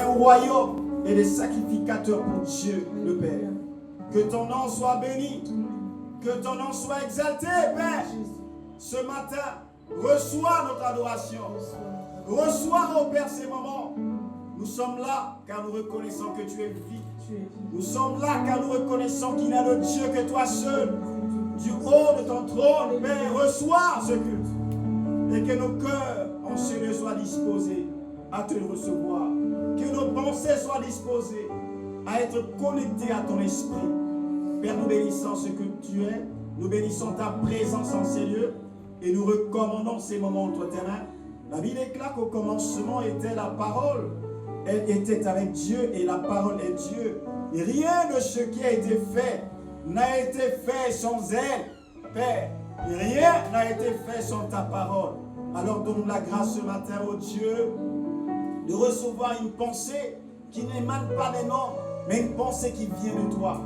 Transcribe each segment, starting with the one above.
un royaume et des sacrificateurs pour Dieu le Père. Que ton nom soit béni, que ton nom soit exalté, Père. Ce matin, reçois notre adoration. Reçois, ô Père, ces moments. Nous sommes là car nous reconnaissons que tu es vie. Nous sommes là car nous reconnaissons qu'il n'y a de Dieu que toi seul. Du haut de ton trône, Père, reçois ce culte. Et que nos cœurs en ce lieu soient disposés à te recevoir. Que nos pensées soient disposées à être connectées à ton esprit. Père, nous bénissons ce que tu es. Nous bénissons ta présence en ces lieux. Et nous recommandons ces moments entre tes mains. La Bible déclare qu'au commencement était la parole. Elle était avec Dieu et la parole est Dieu. Et rien de ce qui a été fait n'a été fait sans elle, Père. Et rien n'a été fait sans ta parole. Alors donne-nous la grâce ce matin, ô Dieu, de recevoir une pensée qui n'émane pas des noms, mais une pensée qui vient de toi.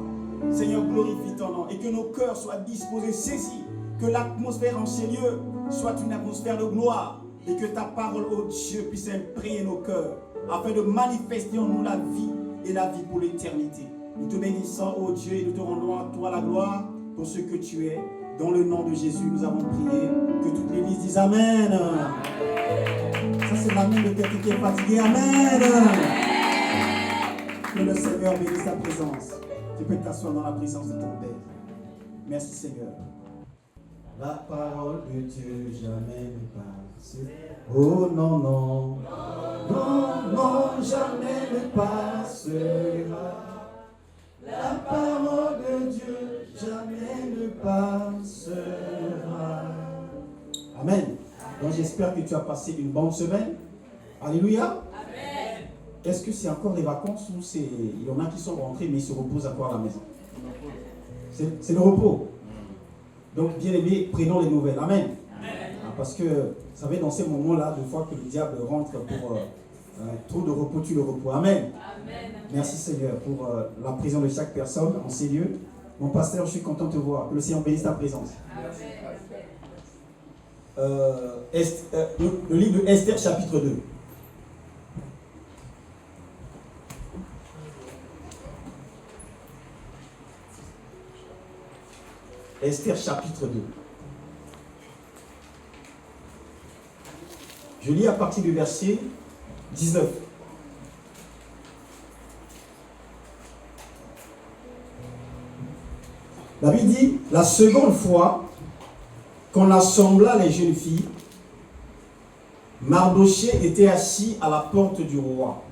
Seigneur, glorifie ton nom et que nos cœurs soient disposés, saisis, que l'atmosphère en ces lieux soit une atmosphère de gloire et que ta parole, ô Dieu, puisse imprégner nos cœurs afin de manifester en nous la vie et la vie pour l'éternité. Nous te bénissons, ô Dieu, et nous te rendons à toi la gloire pour ce que tu es. Dans le nom de Jésus, nous avons prié. Que toute l'Église dise Amen. Ça, c'est l'amen de quelqu'un qui est fatigué. Amen. Que le Seigneur bénisse ta présence. Tu peux t'asseoir dans la présence de ton Père. Merci, Seigneur. La parole de Dieu jamais ne passe. Oh non, non. Non, non, jamais ne passera. La parole de Dieu jamais ne passera. Amen. Donc j'espère que tu as passé une bonne semaine. Alléluia. Amen. Est-ce que c'est encore les vacances ou c'est... Il y en a qui sont rentrés mais ils se reposent encore à la maison? C'est le repos. Donc bien aimé, prenons les nouvelles. Amen. Parce que, vous savez, dans ces moments-là, des fois que le diable rentre pour trop de repos, tu le repos. Amen. Amen. Merci Seigneur pour la présence de chaque personne en ces lieux. Mon pasteur, je suis content de te voir. Que le Seigneur bénisse ta présence. Le livre de Esther, chapitre 2. Esther, chapitre 2. Je lis à partir du verset 19. La Bible dit, la seconde fois qu'on assembla les jeunes filles, Mardochée était assis à la porte du roi.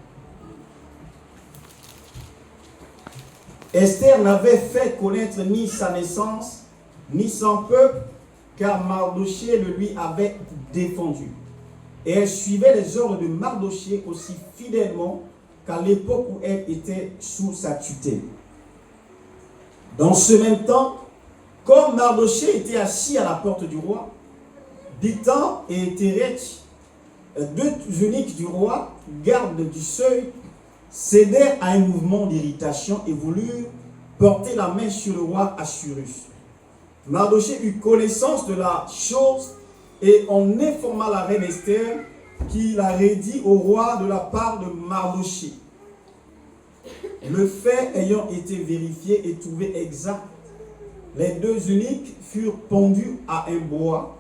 Esther n'avait fait connaître ni sa naissance, ni son peuple, car Mardochée le lui avait défendu. Et elle suivait les ordres de Mardochée aussi fidèlement qu'à l'époque où elle était sous sa tutelle. Dans ce même temps, comme Mardochée était assis à la porte du roi, Bigtan et Teretch, deux eunuques du roi, gardes du seuil, cédèrent à un mouvement d'irritation et voulurent porter la main sur le roi Assuérus. Mardochée eut connaissance de la chose et on informa la reine Esther qui l'a redit au roi de la part de Mardochée. Le fait ayant été vérifié et trouvé exact, les deux eunuques furent pendus à un bois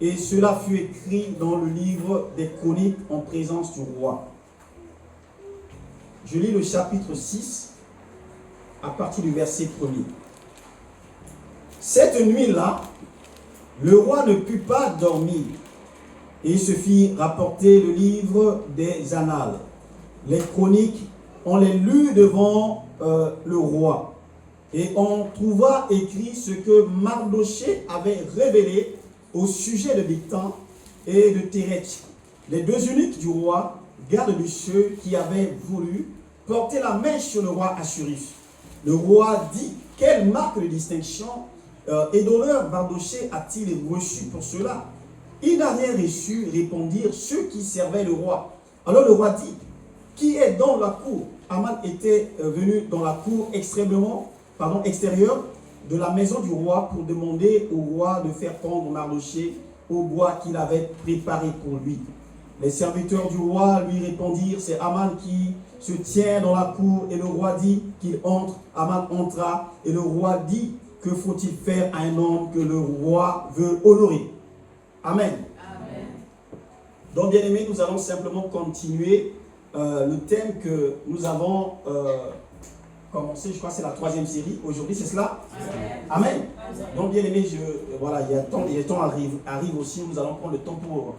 et cela fut écrit dans le livre des chroniques en présence du roi. Je lis le chapitre 6 à partir du verset 1er. Cette nuit-là, le roi ne put pas dormir et il se fit rapporter le livre des annales. Les chroniques, on les lut devant le roi et on trouva écrit ce que Mardochée avait révélé au sujet de Bigtan et de Teretch, les deux eunuques du roi, gardes du seuil, qui avaient voulu porter la main sur le roi Assuérus. Le roi dit, quelle marque de distinction et d'honneur Mardochée a-t-il reçu pour cela? Il n'a rien reçu, répondirent ceux qui servaient le roi. Alors le roi dit, qui est dans la cour? Aman était venu dans la cour extérieure de la maison du roi pour demander au roi de faire prendre Mardochée au bois qu'il avait préparé pour lui. Les serviteurs du roi lui répondirent, c'est Aman qui se tient dans la cour, et le roi dit qu'il entre. Aman entra, et le roi dit, que faut-il faire à un homme que le roi veut honorer? Amen. Amen. Donc, bien aimés, nous allons simplement continuer le thème que nous avons commencé, je crois que c'est la 3e série. Aujourd'hui, c'est cela? Amen. Amen. Donc, bien aimés, voilà, il y a le temps arrive aussi, nous allons prendre le temps pour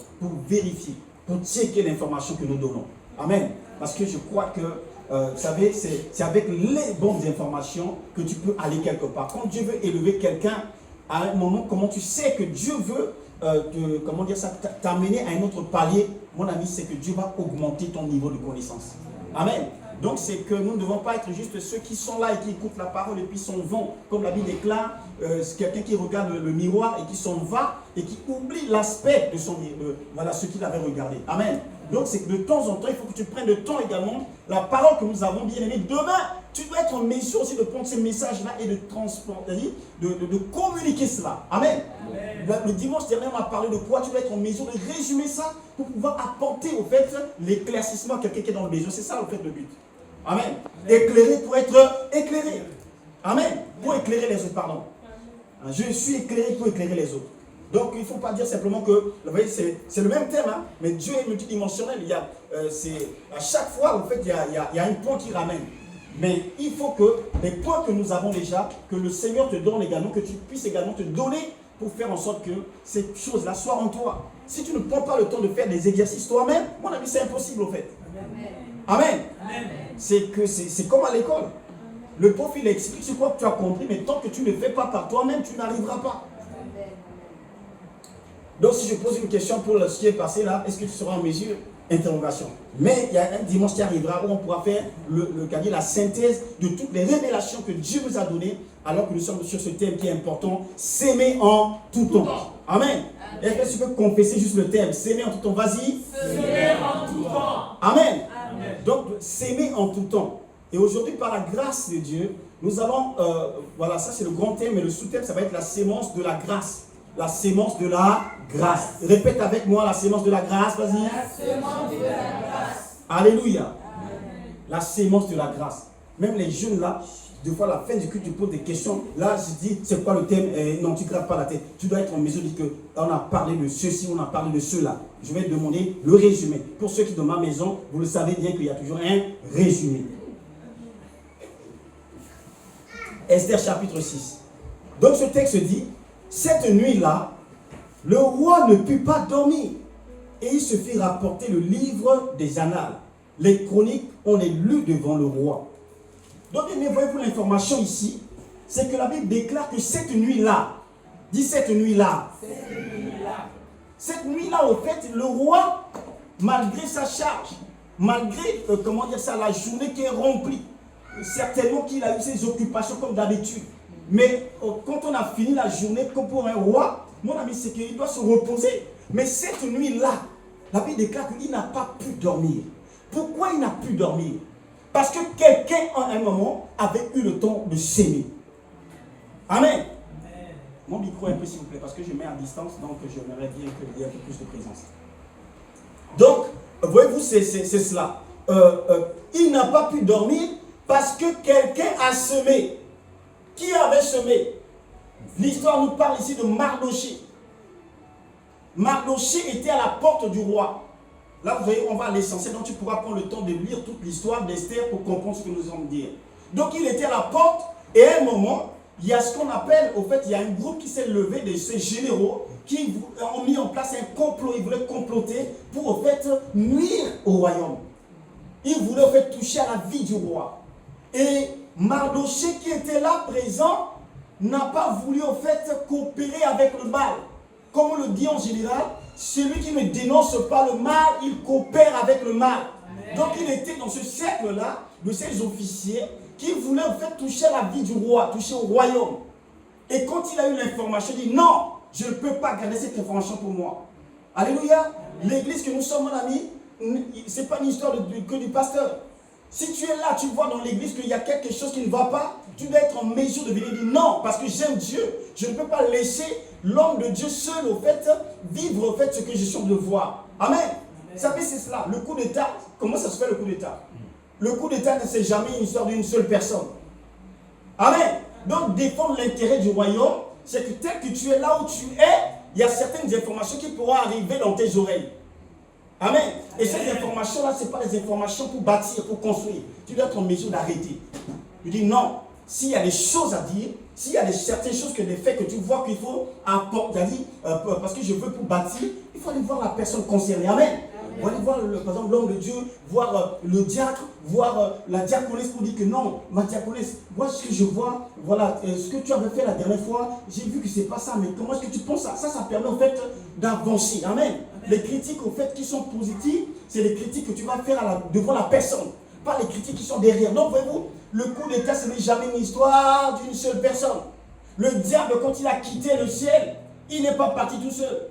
vérifier, pour checker l'information que nous donnons. Amen. Parce que je crois que, vous savez, c'est avec les bonnes informations que tu peux aller quelque part. Quand Dieu veut élever quelqu'un, à un moment, comment tu sais que Dieu veut t'amener à un autre palier, mon ami, c'est que Dieu va augmenter ton niveau de connaissance. Amen. Donc c'est que nous ne devons pas être juste ceux qui sont là et qui écoutent la parole et puis s'en vont. Comme la Bible déclare, c'est quelqu'un qui regarde le miroir et qui s'en va et qui oublie l'aspect de voilà, ce qu'il avait regardé. Amen. Donc c'est que de temps en temps, il faut que tu prennes le temps également. La parole que nous avons bien aimée, demain, tu dois être en mesure aussi de prendre ces messages-là et de transporter, de communiquer cela. Amen. Amen. Le dimanche dernier, on a parlé de quoi? Tu dois être en mesure de résumer ça pour pouvoir apporter au fait l'éclaircissement à quelqu'un qui est dans le besoin. C'est ça au fait le but. Amen. Amen. Éclairer pour être éclairé. Amen. Pour éclairer les autres, pardon. Je suis éclairé pour éclairer les autres. Donc il ne faut pas dire simplement que, vous voyez, c'est le même thème, hein, mais Dieu est multidimensionnel. À chaque fois, en fait, il y a un point qui ramène. Mais il faut que les points que nous avons déjà, que le Seigneur te donne également, que tu puisses également te donner pour faire en sorte que ces choses-là soient en toi. Si tu ne prends pas le temps de faire des exercices toi-même, mon ami, c'est impossible au fait. Amen. Amen. C'est comme à l'école. Le prof, il explique ce que tu as compris, mais tant que tu ne le fais pas par toi-même, tu n'arriveras pas. Donc si je pose une question pour ce qui est passé là, est-ce que tu seras en mesure? Interrogation. Mais il y a un dimanche qui arrivera où on pourra faire la synthèse de toutes les révélations que Dieu nous a données, alors que nous sommes sur ce thème qui est important, s'aimer en tout temps. Amen. Est-ce que tu peux confesser juste le thème? S'aimer en tout temps, vas-y. S'aimer en tout temps. Amen. Amen. Donc s'aimer en tout temps. Et aujourd'hui, par la grâce de Dieu, nous allons, voilà, ça c'est le grand thème, mais le sous-thème, ça va être la sémence de la grâce. La sémence de la grâce. Répète avec moi la sémence de la grâce, vas-y. La sémence de la grâce. Alléluia. Amen. La sémence de la grâce. Même les jeunes là, des fois à la fin du culte, tu poses des questions. Là, je dis, c'est quoi le thème? Non, tu ne graves pas la tête. Tu dois être en mesure de dire qu'on a parlé de ceci, on a parlé de cela. Je vais te demander le résumé. Pour ceux qui sont dans ma maison, vous le savez bien qu'il y a toujours un résumé. Esther chapitre 6. Donc ce texte dit, cette nuit-là, le roi ne put pas dormir et il se fit rapporter le livre des annales. Les chroniques, on les lut devant le roi. Donc, voyez-vous l'information ici, c'est que la Bible déclare que cette nuit-là, dit cette nuit-là, cette nuit-là, au fait, le roi, malgré sa charge, malgré, la journée qui est remplie, certainement qu'il a eu ses occupations comme d'habitude. Mais quand on a fini la journée, comme pour un roi, mon ami, c'est qu'il doit se reposer. Mais cette nuit-là, la Bible déclare qu'il n'a pas pu dormir. Pourquoi il n'a pu dormir? Parce que quelqu'un, à un moment, avait eu le temps de s'aimer. Amen. Amen. Mon micro un peu, s'il vous plaît, parce que je mets à distance, donc j'aimerais bien qu'il y ait un peu plus de présence. Donc, voyez-vous, c'est cela. Il n'a pas pu dormir parce que quelqu'un a semé. Qui avait semé? L'histoire nous parle ici de Mardoché. Mardoché était à la porte du roi. Là, vous voyez, on va à l'essentiel, donc tu pourras prendre le temps de lire toute l'histoire d'Esther pour comprendre ce que nous allons dire. Donc, il était à la porte, et à un moment, il y a ce qu'on appelle, au fait, il y a un groupe qui s'est levé de ces généraux qui ont mis en place un complot. Ils voulaient comploter pour, au fait, nuire au royaume. Ils voulaient, au fait, toucher à la vie du roi. Et Mardoché, qui était là présent, n'a pas voulu, au fait, coopérer avec le mal. Comme on le dit en général, celui qui ne dénonce pas le mal, il coopère avec le mal. Amen. Donc il était dans ce cercle-là de ces officiers qui voulaient en fait toucher à la vie du roi, toucher au royaume. Et quand il a eu l'information, il dit non, je ne peux pas garder cette information pour moi. Alléluia. L'église que nous sommes, mon ami, ce n'est pas une histoire que du pasteur. Si tu es là, tu vois dans l'église qu'il y a quelque chose qui ne va pas, tu dois être en mesure de venir dire non, parce que j'aime Dieu. Je ne peux pas laisser l'homme de Dieu seul, au fait, vivre, au fait, ce que je suis en train de voir. Amen. Vous savez, c'est cela. Le coup d'État, comment ça se fait le coup d'État? Le coup d'État, c'est jamais une histoire d'une seule personne. Amen. Donc, défendre l'intérêt du royaume, c'est que tel que tu es là où tu es, il y a certaines informations qui pourront arriver dans tes oreilles. Amen. Et ces informations-là, ce n'est pas des informations pour bâtir, pour construire. Tu dois être en mesure d'arrêter. Tu dis non. S'il y a des choses à dire, s'il y a certaines choses, des faits que tu vois qu'il faut apporter, parce que je veux pour bâtir, il faut aller voir la personne concernée. Amen. Il faut aller voir, par exemple, l'homme de Dieu, voir le diacre, voir la diaconesse pour dire que non, ma diaconesse, moi ce que je vois, voilà, ce que tu avais fait la dernière fois, j'ai vu que ce n'est pas ça, mais comment est-ce que tu penses ça? Ça permet en fait d'avancer. Amen. Les critiques au fait qui sont positives, c'est les critiques que tu vas faire devant la personne, pas les critiques qui sont derrière. Donc voyez-vous, le coup d'État, ce n'est jamais une histoire d'une seule personne. Le diable, quand il a quitté le ciel, il n'est pas parti tout seul.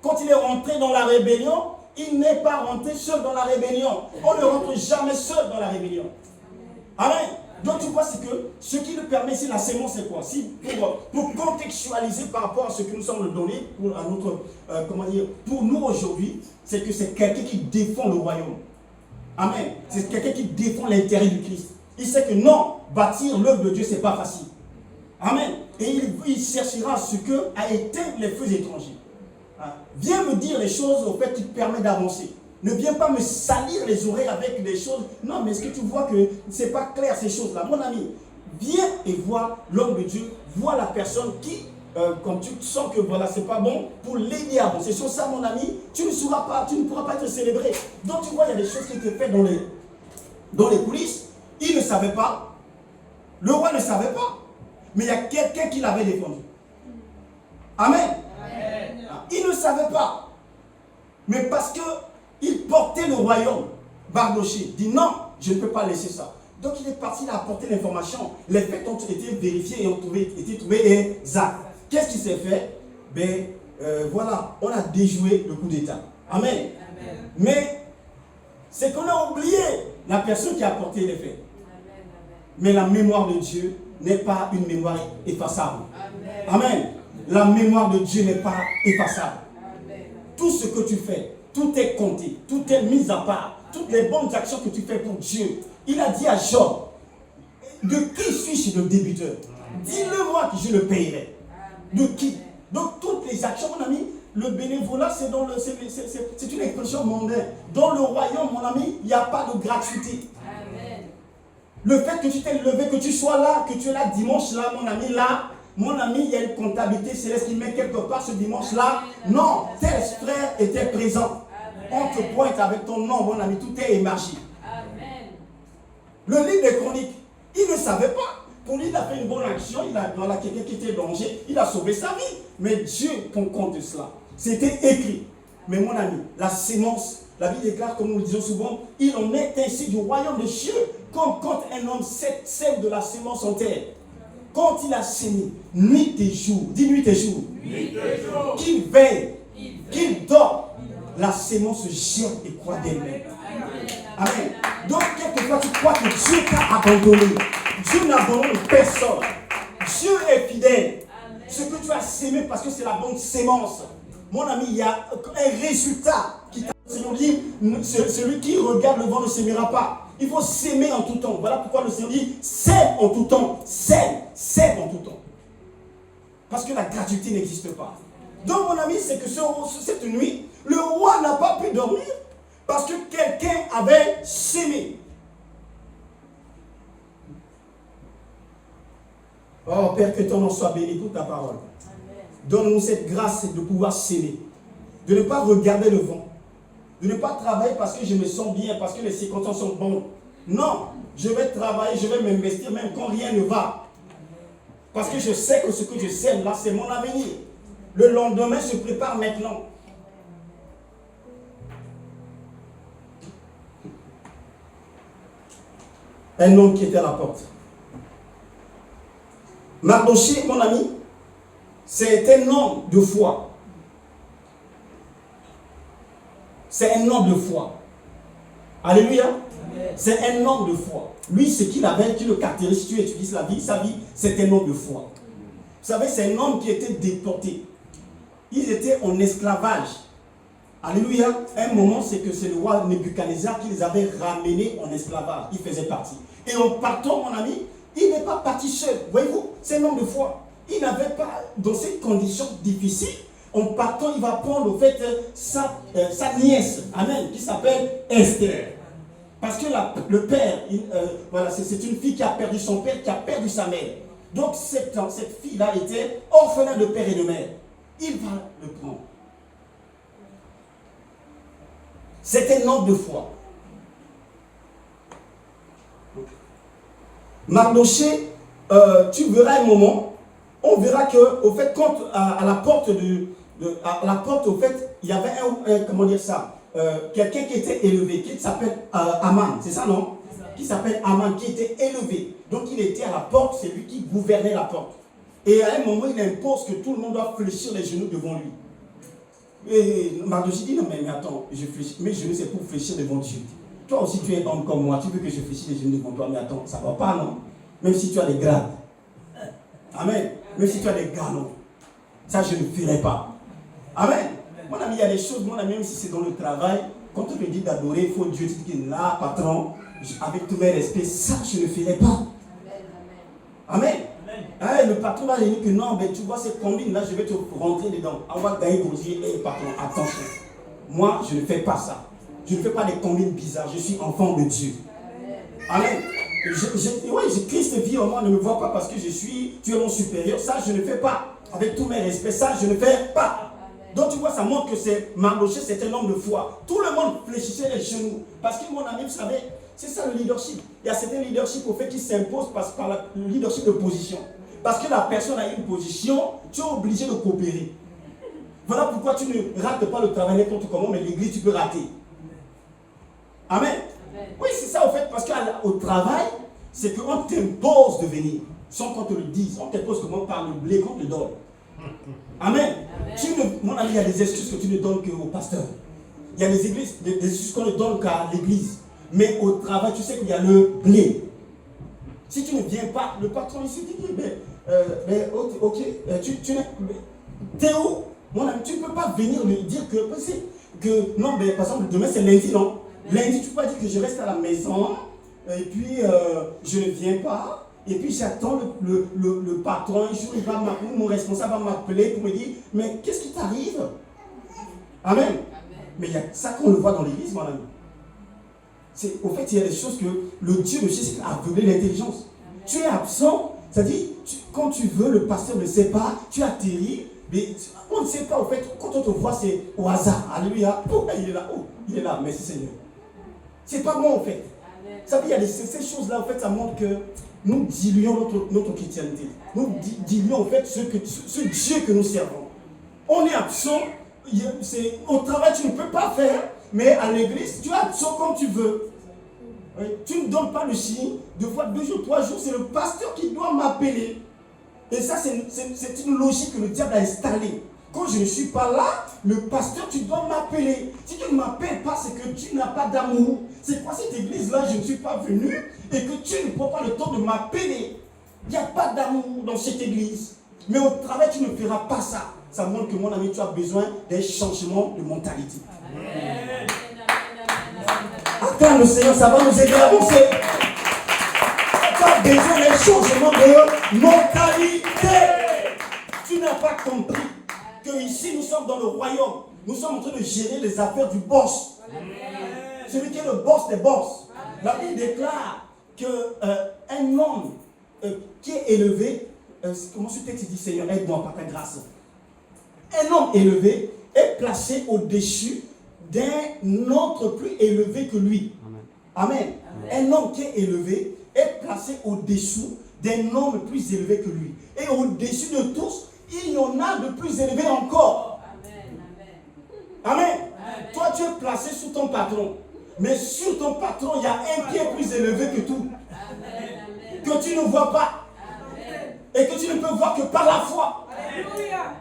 Quand il est rentré dans la rébellion, il n'est pas rentré seul dans la rébellion. On ne rentre jamais seul dans la rébellion. Amen. Donc tu vois, c'est que ce qui nous permet ici, la sémence, c'est quoi? Si, pour contextualiser par rapport à ce que nous sommes donnés pour nous aujourd'hui, c'est que c'est quelqu'un qui défend le royaume. Amen. C'est quelqu'un qui défend l'intérêt du Christ. Il sait que non, bâtir l'œuvre de Dieu, ce n'est pas facile. Amen. Et il cherchera ce que a éteint les feux étrangers. Viens me dire les choses au fait qui te permettent d'avancer. Ne viens pas me salir les oreilles avec des choses. Non, mais est-ce que tu vois que ce n'est pas clair ces choses-là? Mon ami, viens et vois l'homme de Dieu, vois la personne qui, quand tu sens que voilà, c'est pas bon, pour l'aider à avancer. Sur ça, mon ami, tu ne pourras pas être célébré. Donc tu vois, il y a des choses qui étaient faites dans les coulisses. Il ne savait pas. Le roi ne savait pas. Mais il y a quelqu'un qui l'avait défendu. Amen. Il ne savait pas. Mais parce qu'il portait le royaume, Mardochée dit non, je ne peux pas laisser ça. Donc il est parti, il a apporté l'information. Les faits ont été vérifiés et ont été trouvés exacts. Qu'est-ce qui s'est fait? Voilà, on a déjoué le coup d'État. Amen. Mais c'est qu'on a oublié la personne qui a apporté les faits. Mais la mémoire de Dieu n'est pas une mémoire effaçable. Amen. La mémoire de Dieu n'est pas effaçable. Amen. Tout ce que tu fais, tout est compté, tout est mis à part. Toutes les bonnes actions que tu fais pour Dieu. Il a dit à Job, de qui suis-je le débiteur? Dis-le-moi que je le payerai. De qui? Donc toutes les actions, mon ami, le bénévolat, c'est une expression mondaine. Dans le royaume, mon ami, il n'y a pas de gratuité. Amen. Le fait que tu t'es levé, que tu sois là, que tu es là dimanche, là, mon ami, il y a une comptabilité céleste qui met quelque part ce dimanche-là. Non, tel frère était présent. On te pointe avec ton nom, mon ami, tout est émargé. Amen. Le livre des chroniques, il ne savait pas. Pour lui, il a fait une bonne action, il a quelqu'un qui était en danger, il a sauvé sa vie. Mais Dieu compte compte de cela. C'était écrit. Mais mon ami, la sémence, la Bible déclare, comme nous le disons souvent, il en est ainsi du royaume des cieux, comme quand un homme sème de la sémence en terre. Quand il a sémé, nuit et jour, dis nuit et jour, qu'il veille, qu'il dort, la sémence germe et croît d'elle-même. Amen. Donc, quelquefois, tu crois que Dieu t'a abandonné. Dieu n'abandonne personne. Dieu est fidèle. Amen. Ce que tu as sémé, parce que c'est la bonne sémence. Mon ami, il y a un résultat qui t'a. Le Seigneur dit, celui qui regarde le vent ne sémera pas. Il faut s'aimer en tout temps. Voilà pourquoi le Seigneur dit, sème en tout temps. Sème en tout temps. Parce que la gratuité n'existe pas. Donc mon ami, c'est que cette nuit, le roi n'a pas pu dormir parce que quelqu'un avait sémé. Oh Père, que ton nom soit béni pour ta parole. Donne-nous cette grâce de pouvoir s'aimer. De ne pas regarder le vent. De ne pas travailler parce que je me sens bien, parce que les circonstances sont bonnes. Non, je vais travailler, je vais m'investir même quand rien ne va. Parce que je sais que ce que je sème là, c'est mon avenir. Le lendemain se prépare maintenant. Un homme qui était à la porte. Mardochée, mon ami, c'est un homme de foi. C'est un homme de foi. Alléluia. C'est un homme de foi. Lui, ce qu'il avait, tu le caractérises, tu étudies sa vie, c'est un homme de foi. Vous savez, c'est un homme qui était déporté. Ils étaient en esclavage Alléluia. Un moment, c'est que c'est le roi Nebuchadnezzar qui les avait ramenés en esclavage. Il faisait partie. Et en partant, mon ami, il n'est pas parti seul. Voyez-vous, c'est un homme de foi. Il n'avait pas, dans ces conditions difficiles, en partant, il va prendre au fait sa nièce, amen, qui s'appelle Esther. Parce que le père, voilà, c'est une fille qui a perdu son père, qui a perdu sa mère. Donc cette fille-là était orphelin de père et de mère. Il va le prendre. C'est un homme de foi. Mardoché, tu verras un moment, on verra que, au fait, quand à la porte au fait, il y avait comment dire ça, quelqu'un qui était élevé, qui s'appelle Aman, c'est ça, non? Qui s'appelle Aman, qui était élevé. Donc il était à la porte, c'est lui qui gouvernait la porte. Et à un moment, il impose que tout le monde doit fléchir les genoux devant lui. Et Mardoché dit, non mais attends, je fléchis, mes genoux c'est pour fléchir devant Dieu. Toi aussi tu es homme comme moi, tu veux que je fléchisse les genoux devant toi, mais attends, ça ne va pas, non? Même si tu as des grades. Amen. Même si tu as des galons. Ça, je ne ferai pas. Amen. Mon ami, il y a des choses, mon ami, même si c'est dans le travail, quand on te dit d'adorer, il faut Dieu te dire là, patron, avec tous mes respects, ça, je ne ferai pas. Amen. Ah, le patron va dire que non, mais tu vois ces combines-là, je vais te rentrer dedans. On va gagner pour dire, hé patron, attention. Moi, je ne fais pas ça. Je ne fais pas des combines bizarres. Je suis enfant de Dieu. Amen. Christ vit en moi, ne me voit pas parce que tu es mon supérieur. Ça, je ne fais pas. Avec tous mes respects, ça, je ne fais pas. Donc, tu vois, ça montre que Mardoché, c'est un homme de foi. Tout le monde fléchissait les genoux. Parce que mon ami, vous savez, c'est ça le leadership. Il y a certains leadership au fait qui s'imposent par le leadership de position. Parce que la personne a une position, tu es obligé de coopérer. Voilà pourquoi tu ne rates pas le travail n'importe comment, mais l'église, tu peux rater. Amen. Oui, c'est ça au fait, parce qu'au travail, c'est qu'on t'impose de venir, sans qu'on te le dise. On t'impose comment par le blé qu'on te donne. Amen. Mon ami, il y a des excuses que tu ne donnes qu'au pasteur. Il y a des excuses qu'on ne donne qu'à l'église. Mais au travail, tu sais qu'il y a le blé. Si tu ne viens pas, le patron ici dit, ok, t'es où? Mon ami, tu ne peux pas venir lui dire que non, mais par exemple, demain c'est lundi, non? Lundi, tu peux pas dire que je reste à la maison, et puis je ne viens pas, et puis j'attends le patron, un jour, mon responsable va m'appeler pour me dire, mais qu'est-ce qui t'arrive? Amen. Mais il y a ça qu'on le voit dans l'église, mon ami. Au fait, il y a des choses que le Dieu de Jésus a aveuglé l'intelligence. Tu es absent, c'est-à-dire, quand tu veux, le pasteur ne sait pas, tu atterris, mais on ne sait pas, au fait, quand on te voit, c'est au hasard. Alléluia. Oh, il est là, merci Seigneur. C'est pas moi, en fait. Ça veut dire, il y a ces choses-là, en fait, ça montre que nous diluons notre chrétienté. Nous diluons, en fait, ce Dieu que nous servons. On est absent, au travail, tu ne peux pas faire. Mais à l'église, tu es absent comme tu veux. Oui. Tu ne donnes pas le signe. 2 fois 2 jours, 3 jours, c'est le pasteur qui doit m'appeler. Et ça, c'est une logique que le diable a installée. Quand je ne suis pas là, le pasteur, tu dois m'appeler. Si tu ne m'appelles pas, c'est que tu n'as pas d'amour. C'est quoi cette église-là, je ne suis pas venu et que tu ne prends pas le temps de m'appeler. Il n'y a pas d'amour dans cette église. Mais au travail, tu ne feras pas ça. Ça montre que mon ami, tu as besoin d'un changement de mentalité. Amen. Attends, le Seigneur, ça va nous aider à avancer. Tu as besoin d'un changement de mentalité. Tu n'as pas compris que ici nous sommes dans le royaume. Nous sommes en train de gérer les affaires du boss. Celui qui est le boss des boss. La Bible déclare qu'un homme qui est élevé, comment ce texte dit, Seigneur, aide-moi par ta grâce. Un homme élevé est placé au-dessus d'un autre plus élevé que lui. Amen. Un homme qui est élevé est placé au-dessous d'un homme plus élevé que lui. Et au-dessus de tous, il y en a de plus élevé encore. Amen. Toi, tu es placé sous ton patron. Mais sur ton patron, il y a un qui est plus élevé que tout. Que tu ne vois pas. Et que tu ne peux voir que par la foi. Alléluia.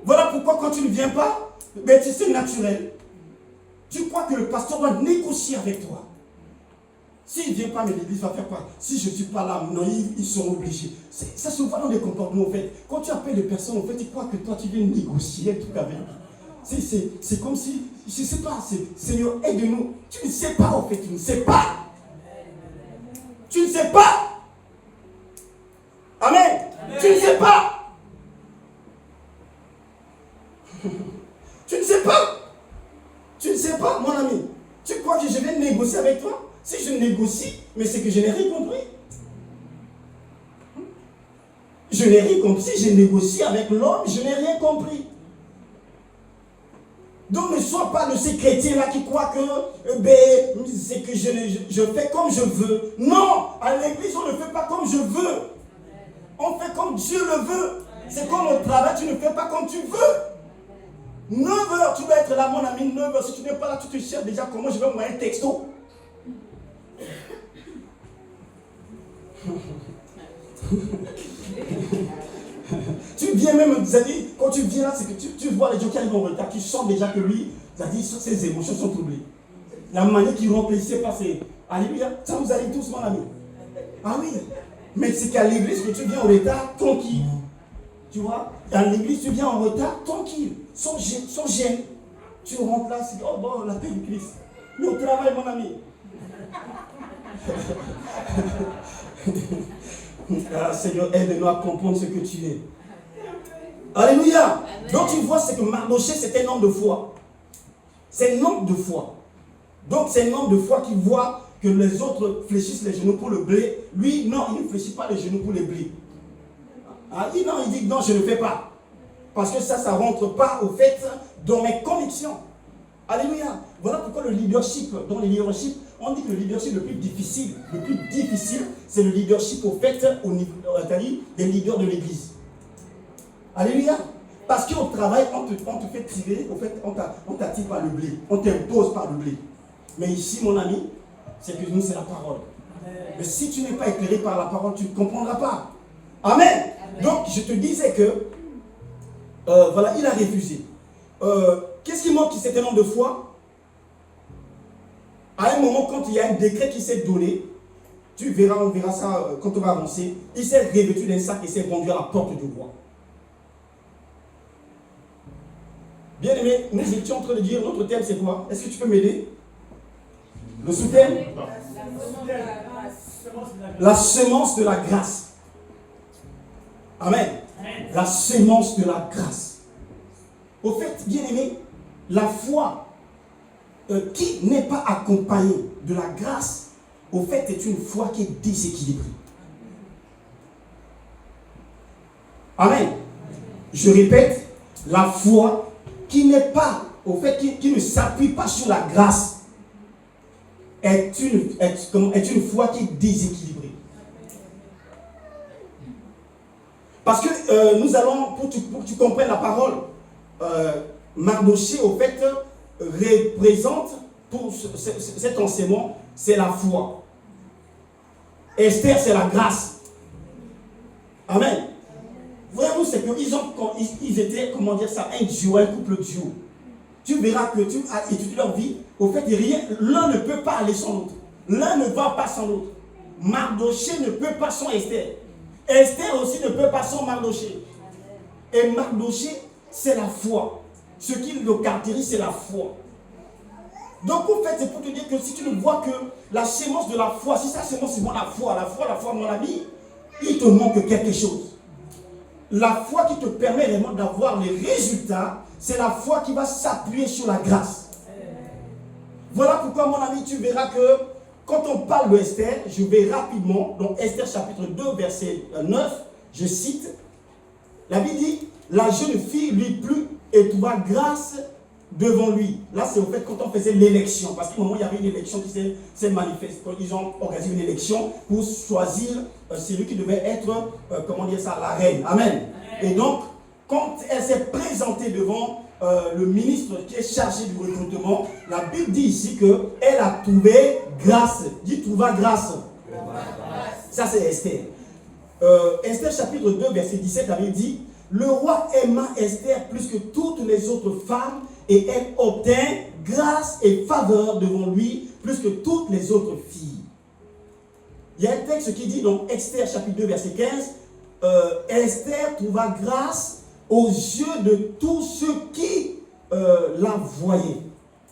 Voilà pourquoi quand tu ne viens pas, ben, c'est naturel. Tu crois que le pasteur doit négocier avec toi. S'il ne vient pas, mais l'église va faire quoi? Si je ne suis pas là, non, ils sont obligés. Ça se voit dans les comportements, en fait. Quand tu appelles les personnes, en fait, ils croient que toi, tu viens négocier un truc avec. C'est comme si, je ne sais pas, Seigneur, aide-nous. Tu ne sais pas, en fait, tu ne sais pas. Tu ne sais pas. Amen. Amen. Tu ne sais pas. Tu ne sais pas. Tu ne sais pas, mon ami. Tu crois que je vais négocier avec toi? Si je négocie, mais c'est que je n'ai rien compris. Je n'ai rien compris. Si je négocie avec l'homme, je n'ai rien compris. Donc ne sois pas de ces chrétiens-là qui croient que c'est que je fais comme je veux. Non, à l'église, on ne fait pas comme je veux. On fait comme Dieu le veut. C'est comme au travail, tu ne fais pas comme tu veux. 9h, tu vas être là, mon ami, 9h. Si tu n'es pas là, tu te cherches déjà comment je vais envoyer un texto. Tu viens même, c'est-à-dire, quand tu viens là, c'est que tu vois les gens qui arrivent en retard, tu sens déjà que lui, c'est-à-dire, ses émotions sont troublées. La manière qu'il remplissait pas, c'est alléluia, ça vous arrive tous, mon ami. Ah oui, mais c'est qu'à l'église que tu viens en retard, tranquille. Tu vois, dans l'église, tu viens en retard, tranquille, sans gêne. Tu rentres là, c'est oh bon, la paix du Christ. Mais au travail, mon ami. Ah, Seigneur, aide-nous à comprendre ce que tu es. Alléluia. Donc tu vois, c'est que Mardochée, c'est un homme de foi. C'est un homme de foi. Donc c'est un homme de foi qui voit que les autres fléchissent les genoux pour le blé. Lui, non, il ne fléchit pas les genoux pour le blé. Ah, il dit non, je ne fais pas. Parce que ça ne rentre pas au fait dans mes convictions. Alléluia. Voilà pourquoi le leadership, dans le leadership, on dit que le leadership le plus difficile, c'est le leadership au fait, au niveau des leaders de l'église. Alléluia. Parce qu'au travail, on te fait tirer, au fait, on t'attire par le blé, on t'impose par le blé. Mais ici, mon ami, c'est que nous, c'est la parole. Amen. Mais si tu n'es pas éclairé par la parole, tu ne comprendras pas. Amen. Amen. Donc, je te disais que, voilà, il a refusé. Qu'est-ce qui montre que c'est un homme de foi? À un moment, quand il y a un décret qui s'est donné, on verra ça quand on va avancer, il s'est revêtu d'un sac et s'est rendu à la porte du roi. Bien aimé, nous étions en train de dire, notre thème c'est quoi? Est-ce que tu peux m'aider? Le sous-thème? La semence de la grâce. Amen. La semence de la grâce. Au fait, bien aimé, la foi qui n'est pas accompagnée de la grâce, au fait, est une foi qui est déséquilibrée. Amen. Je répète, la foi qui n'est pas, au fait, qui ne s'appuie pas sur la grâce, est une foi qui est déséquilibrée. Parce que nous allons, pour que tu comprennes la parole, Mardochée, au fait, représente, pour cet enseignement, c'est la foi. Esther, c'est la grâce. Amen. Voyez-vous, c'est qu'ils étaient, comment dire ça, un duo, un couple duo. Tu verras que tu as étudié leur vie, au fait, l'un ne peut pas aller sans l'autre. L'un ne va pas sans l'autre. Mardochée ne peut pas sans Esther. Esther aussi ne peut pas sans Mardochée. Et Mardochée, c'est la foi. Ce qui le caractérise, c'est la foi. Donc, en fait, c'est pour te dire que si tu ne vois que la sémence de la foi, si ça sémence, c'est bon, la foi, mon ami, il te manque quelque chose. La foi qui te permet vraiment d'avoir les résultats, c'est la foi qui va s'appuyer sur la grâce. Voilà pourquoi, mon ami, tu verras que quand on parle de Esther, je vais rapidement, dans Esther chapitre 2, verset 9, je cite, la Bible dit, la jeune fille lui plut et trouva grâce devant lui. Là, c'est au fait quand on faisait l'élection, parce qu'à un moment, il y avait une élection qui s'est manifestée. Ils ont organisé une élection pour choisir celui qui devait être, comment dire ça, la reine. Amen. Et donc, quand elle s'est présentée devant le ministre qui est chargé du recrutement, la Bible dit ici qu'elle a trouvé grâce. Dit trouva grâce. Ça, c'est Esther. Esther chapitre 2, verset 17, la Bible dit, le roi aima Esther plus que toutes les autres femmes et elle obtint grâce et faveur devant lui plus que toutes les autres filles. Il y a un texte qui dit dans Esther chapitre 2 verset 15, Esther trouva grâce aux yeux de tous ceux qui la voyait.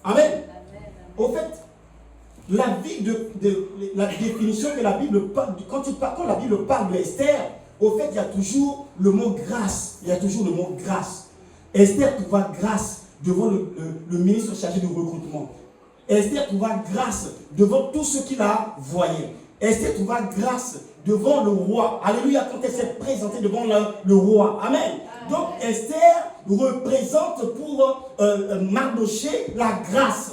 Amen. Au fait, la définition que la Bible parle, quand la Bible parle de Esther, au fait, il y a toujours le mot grâce. Il y a toujours le mot grâce. Esther trouva grâce devant le ministre chargé du recrutement. Esther trouva grâce devant tous ceux qui la voyaient. Esther trouva grâce devant le roi. Alléluia, quand elle s'est présentée devant le roi. Amen. Donc Esther représente pour Mardochée la grâce.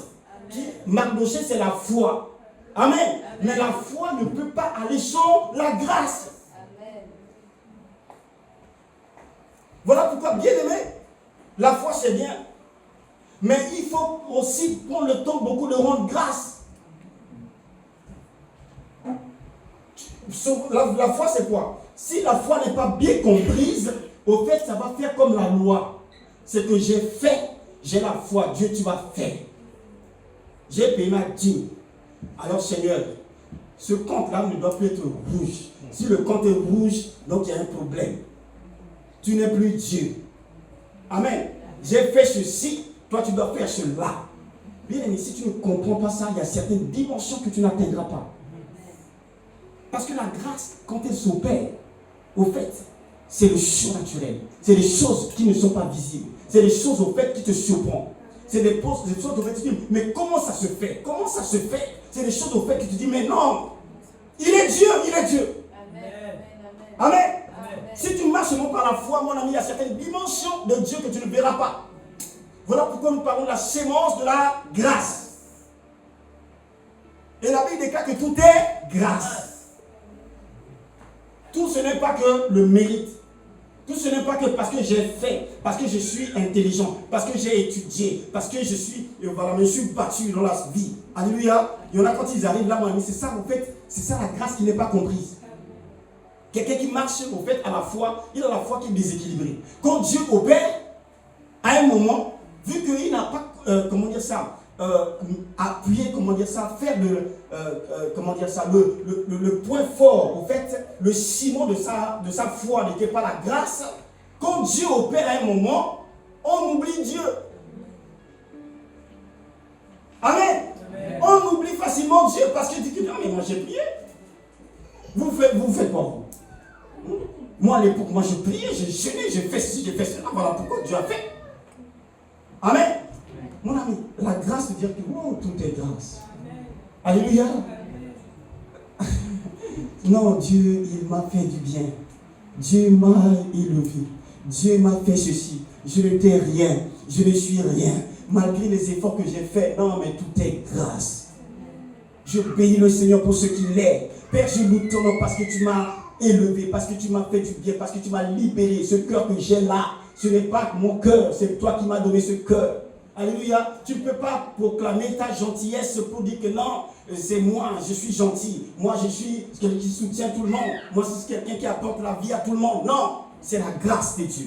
Mardochée, c'est la foi. Amen. Mais la foi ne peut pas aller sans la grâce. Voilà pourquoi, bien aimé, la foi c'est bien. Mais il faut aussi prendre le temps beaucoup de rendre grâce. La foi c'est quoi? Si la foi n'est pas bien comprise, au fait ça va faire comme la loi. C'est que j'ai fait, j'ai la foi, Dieu tu vas faire. J'ai payé ma dîme. Alors Seigneur, ce compte-là ne doit plus être rouge. Si le compte est rouge, donc il y a un problème. Tu n'es plus Dieu. Amen. J'ai fait ceci, toi tu dois faire cela. Bien aimé, si tu ne comprends pas ça, il y a certaines dimensions que tu n'atteindras pas. Parce que la grâce, quand elle s'opère, au fait, c'est le surnaturel. C'est les choses qui ne sont pas visibles. C'est les choses au fait qui te surprennent. C'est des choses au fait que tu dis, mais comment ça se fait? Comment ça se fait? C'est des choses au fait que tu dis, mais non, il est Dieu, il est Dieu. Amen. Amen. Amen. Si tu marches seulement par la foi, mon ami, il y a certaines dimensions de Dieu que tu ne verras pas. Voilà pourquoi nous parlons de la sémence de la grâce. Et la Bible déclare que tout est grâce. Tout ce n'est pas que le mérite. Tout ce n'est pas que parce que j'ai fait, parce que je suis intelligent, parce que j'ai étudié, parce que je me suis battu dans la vie. Alléluia. Il y en a quand ils arrivent là, mon ami, c'est ça en fait, c'est ça la grâce qui n'est pas comprise. Quelqu'un qui marche au fait à la foi, il a la foi qui est déséquilibrée. Quand Dieu opère, à un moment, vu qu'il n'a pas, appuyer, faire le point fort, au fait, le ciment de sa foi n'était pas la grâce. Quand Dieu opère à un moment, on oublie Dieu. Amen. Amen. On oublie facilement Dieu parce qu'il dit que non, mais moi j'ai prié. Vous faites quoi vous? Moi à l'époque, moi je priais, j'ai jeûné, j'ai fait ceci, j'ai fait cela. Voilà pourquoi Dieu a fait. Amen. Mon ami, la grâce veut dire que oh, tout est grâce. Amen. Alléluia. Amen. Non, Dieu, il m'a fait du bien. Dieu m'a élevé. Dieu m'a fait ceci. Je n'étais rien. Je ne suis rien. Malgré les efforts que j'ai faits, non, mais tout est grâce. Je bénis le Seigneur pour ce qu'il est. Père, je loue ton nom parce que tu m'as élevé, parce que tu m'as fait du bien, parce que tu m'as libéré. Ce cœur que j'ai là, ce n'est pas mon cœur, c'est toi qui m'as donné ce cœur. Alléluia. Tu ne peux pas proclamer ta gentillesse pour dire que non, c'est moi, je suis gentil. Moi, je suis quelqu'un qui soutient tout le monde. Moi, c'est quelqu'un qui apporte la vie à tout le monde. Non, c'est la grâce de Dieu.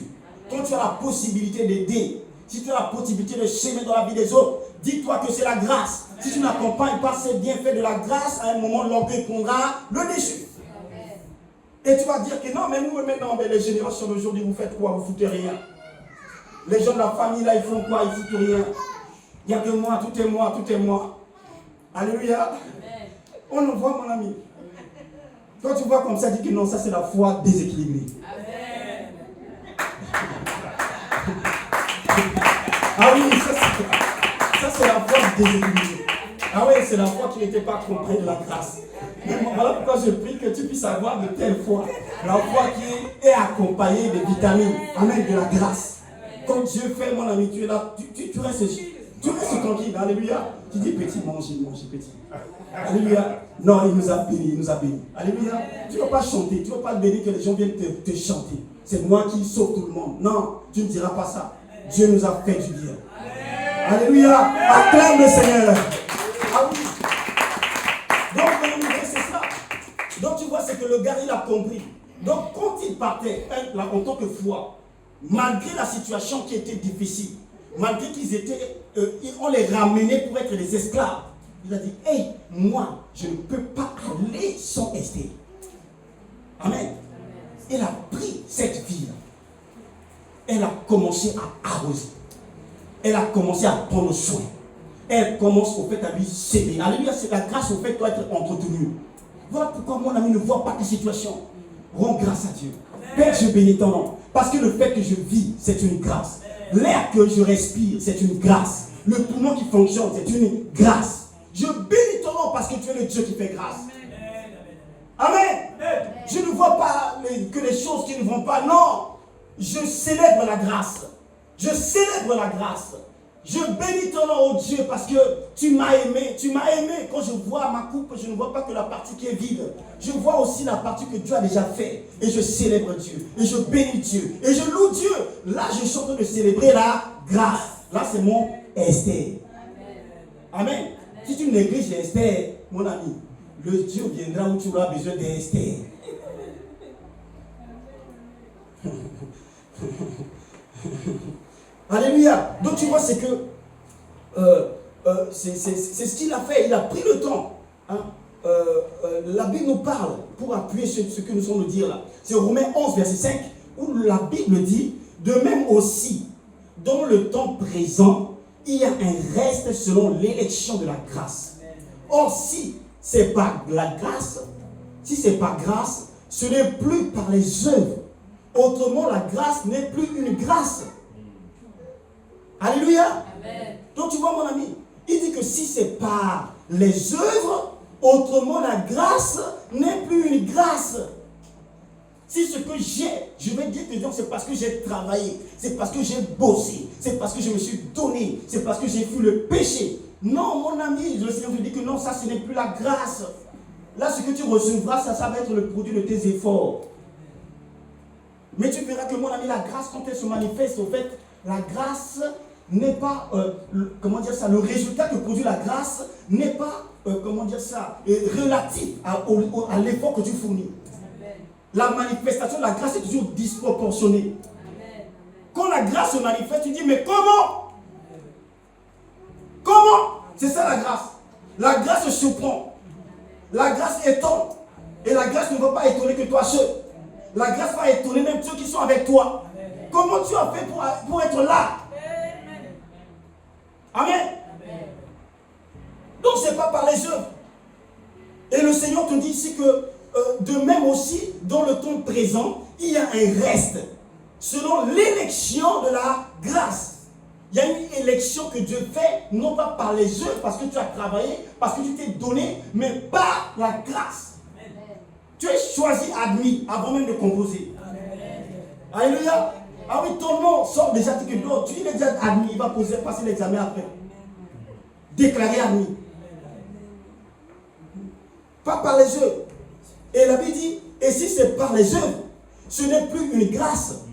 Quand tu as la possibilité d'aider, si tu as la possibilité de s'aimer dans la vie des autres, dis-toi que c'est la grâce. Si tu n'accompagnes pas ces bienfaits de la grâce, à un moment, l'orgueil prendra le dessus. Et tu vas dire que non, mais nous, maintenant, les générations d'aujourd'hui, vous faites quoi? Vous foutez rien. Les gens de la famille, là, ils font quoi? Ils foutent rien. Il n'y a que moi, tout est moi, tout est moi. Alléluia. Amen. On le voit, mon ami. Quand tu vois comme ça, dis que non, ça c'est la foi déséquilibrée. Amen. Ah oui, ça c'est la foi déséquilibrée. Ah oui, c'est la foi qui n'était pas comprise de la grâce. Mais voilà pourquoi je prie que tu puisses avoir de telles foi. La foi qui est accompagnée de vitamines. Amen, de la grâce. Quand Dieu fait, mon ami, tu es là, tu restes tranquille. Alléluia. Tu dis petit, manger, petit. Alléluia. Non, il nous a bénis, Alléluia. Tu ne vas pas chanter, tu ne vas pas bénir que les gens viennent te chanter. C'est moi qui sauve tout le monde. Non, tu ne diras pas ça. Dieu nous a fait du bien. Alléluia. Acclame le Seigneur. Ah oui. Donc, c'est ça. Donc, tu vois, c'est que le gars, il a compris. Donc, quand il partait, là, en tant que foi, malgré la situation qui était difficile, malgré qu'ils étaient, on les ramenait pour être des esclaves, il a dit, hey, moi, je ne peux pas aller sans Esther. Amen. Elle a pris cette ville. Elle a commencé à arroser. elle a commencé à prendre soin. Elle commence au fait à lui s'aider. Alléluia, c'est la grâce au fait doit être entretenue. Voilà pourquoi mon ami ne voit pas tes situations. Rends grâce à Dieu. Père, je bénis ton nom. Parce que le fait que je vis, c'est une grâce. L'air que je respire, c'est une grâce. Le poumon qui fonctionne, c'est une grâce. Je bénis ton nom parce que tu es le Dieu qui fait grâce. Amen. Je ne vois pas que les choses qui ne vont pas. Non. Je célèbre la grâce. Je célèbre la grâce. Je bénis ton nom, oh Dieu, parce que tu m'as aimé. Tu m'as aimé. Quand je vois ma coupe, je ne vois pas que la partie qui est vide. Je vois aussi la partie que Dieu a déjà fait. Et je célèbre Dieu. Et je bénis Dieu. Et je loue Dieu. Là, je suis en train de célébrer la grâce. Là, c'est mon Esther. Amen. Si tu négliges Esther, mon ami, le Dieu viendra où tu auras besoin d'Esther. Alléluia. Donc tu vois, c'est que c'est ce qu'il a fait. Il a pris le temps. Hein. La Bible nous parle pour appuyer sur ce que nous sommes de dire là. C'est Romains 11, verset 5, où la Bible dit, de même aussi, dans le temps présent, il y a un reste selon l'élection de la grâce. Or, si c'est par la grâce, si c'est par grâce, ce n'est plus par les œuvres. Autrement, la grâce n'est plus une grâce. Alléluia. Amen. Donc tu vois mon ami, il dit que si c'est par les œuvres, autrement la grâce n'est plus une grâce. Si ce que j'ai, je vais dire que c'est parce que j'ai travaillé, c'est parce que j'ai bossé, c'est parce que je me suis donné, c'est parce que j'ai fui le péché. Non mon ami, le Seigneur te dit que non, ça ce n'est plus la grâce. Là ce que tu recevras, ça va être le produit de tes efforts. Mais tu verras que mon ami, la grâce quand elle se manifeste, au fait, la grâce n'est pas, comment dire ça, le résultat que produit la grâce n'est pas, comment dire ça, relatif à l'effort que tu fournis. Amen. La manifestation de la grâce est toujours disproportionnée. Amen. Quand la grâce se manifeste, tu dis, mais comment? Comment? C'est ça la grâce. La grâce surprend. La grâce étonne. Et la grâce ne va pas étonner que toi seul. La grâce va étonner même ceux qui sont avec toi. Amen. Comment tu as fait pour être là? Amen. Amen. Donc ce n'est pas par les œuvres. Et le Seigneur te dit ici que de même aussi, dans le temps présent, il y a un reste. Selon l'élection de la grâce. Il y a une élection que Dieu fait, non pas par les œuvres, parce que tu as travaillé, parce que tu t'es donné, mais par la grâce. Amen. Tu es choisi, admis, avant même de composer. Amen. Alléluia. Ah oui, ton nom sort déjà, tu es déjà admis, il va passer l'examen après. Déclaré admis. Pas par les œuvres. Et la Bible dit, et si c'est par les œuvres, ce n'est plus une grâce.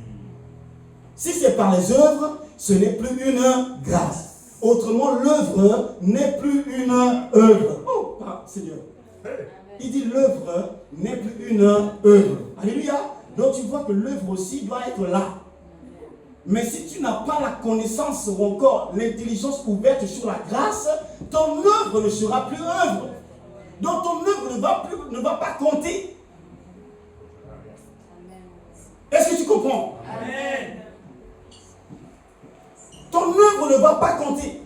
Si c'est par les œuvres, ce n'est plus une grâce. Autrement, l'œuvre n'est plus une œuvre. Oh, Seigneur. Il dit l'œuvre n'est plus une œuvre. Alléluia. Donc tu vois que l'œuvre aussi doit être là. Mais si tu n'as pas la connaissance ou encore l'intelligence ouverte sur la grâce, ton œuvre ne sera plus œuvre. Donc ton œuvre ne va pas compter. Est-ce que tu comprends? Amen. Ton œuvre ne va pas compter.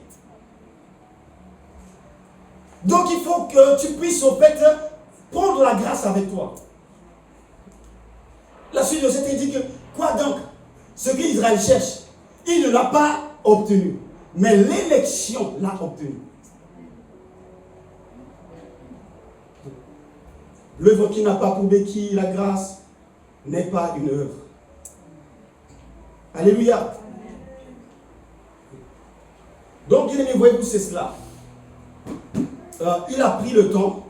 Donc il faut que tu puisses au fait prendre la grâce avec toi. La suite de cette dit que quoi donc? Ce qu'Israël cherche, il ne l'a pas obtenu. Mais l'élection l'a obtenu. L'œuvre qui n'a pas pour béquille la grâce n'est pas une œuvre. Alléluia. Donc, bien aimé, voyez-vous, c'est cela. Il a pris le temps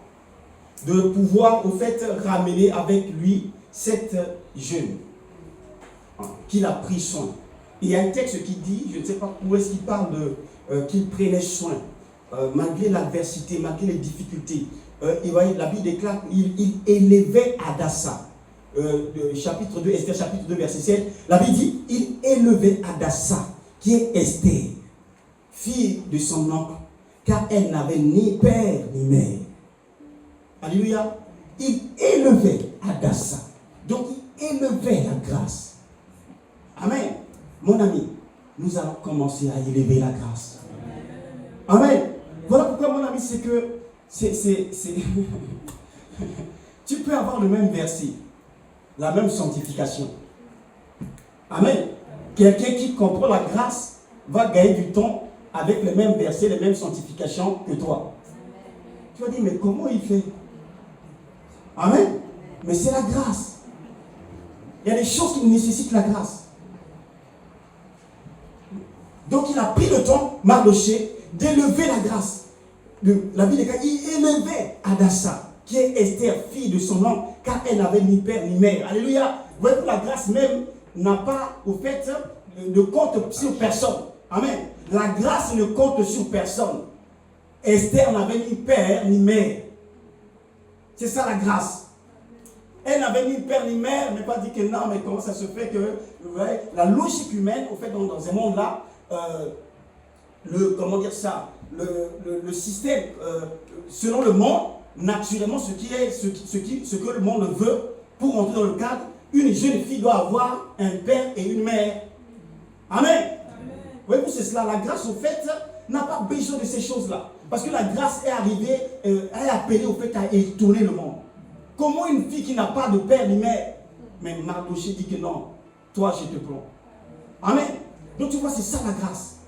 de pouvoir, au fait, ramener avec lui cette jeune qu'il a pris soin. Il y a un texte qui dit, je ne sais pas où est-ce qu'il parle de qu'il prenait soin, malgré l'adversité, malgré les difficultés. Et voyez, la Bible déclare qu'il élevait Hadassa. Chapitre 2, Esther, chapitre 2, verset 7. La Bible dit, il élevait Hadassa, qui est Esther, fille de son oncle, car elle n'avait ni père ni mère. Alléluia. Il élevait Hadassa. Donc, il élevait la grâce. Amen. Mon ami, nous allons commencer à élever la grâce. Amen. Voilà pourquoi, mon ami, c'est que tu peux avoir le même verset, la même sanctification. Amen. Quelqu'un qui comprend la grâce va gagner du temps avec les mêmes versets, les mêmes sanctifications que toi. Tu vas dire, mais comment il fait? Amen. Mais c'est la grâce. Il y a des choses qui nécessitent la grâce. Donc il a pris le temps, Mardochée, d'élever la grâce. La Bible dit qu'il élevait Hadassa, qui est Esther, fille de son oncle, car elle n'avait ni père ni mère. Alléluia. Vous voyez que la grâce même n'a pas, au fait, ne compte sur personne. Amen. La grâce ne compte sur personne. Esther n'avait ni père ni mère. C'est ça la grâce. Elle n'avait ni père ni mère, mais pas dit que non, mais comment ça se fait que, vous voyez, la logique humaine, au fait, dans ce monde-là, comment dire ça, le système, selon le monde, naturellement, ce que le monde veut, pour entrer dans le cadre, une jeune fille doit avoir un père et une mère. Amen. Voyez-vous, c'est cela. La grâce, au fait, n'a pas besoin de ces choses-là. Parce que la grâce est arrivée, est appelée, au fait, à tourner le monde. Comment une fille qui n'a pas de père ni mère? Mais Mardochée dit que non, toi, je te prends. Amen. Donc, tu vois, c'est ça la grâce.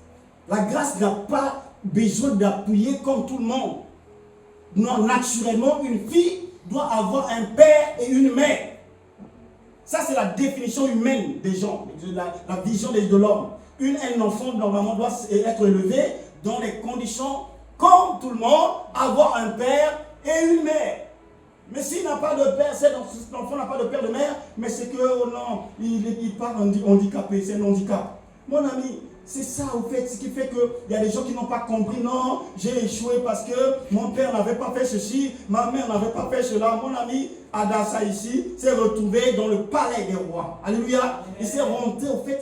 La grâce n'a pas besoin d'appuyer comme tout le monde. Non, naturellement, une fille doit avoir un père et une mère. Ça, c'est la définition humaine des gens, la vision de l'homme. Un enfant, normalement, doit être élevé dans les conditions, comme tout le monde, avoir un père et une mère. Mais s'il n'a pas de père, cet enfant n'a pas de père, de mère, mais c'est que, oh non, il part handicapé, c'est un handicap. Mon ami, c'est ça, au fait, ce qui fait qu'il y a des gens qui n'ont pas compris. Non, j'ai échoué parce que mon père n'avait pas fait ceci, ma mère n'avait pas fait cela. Mon ami Hadassa ici s'est retrouvé dans le palais des rois. Alléluia. Il s'est rentré, au fait,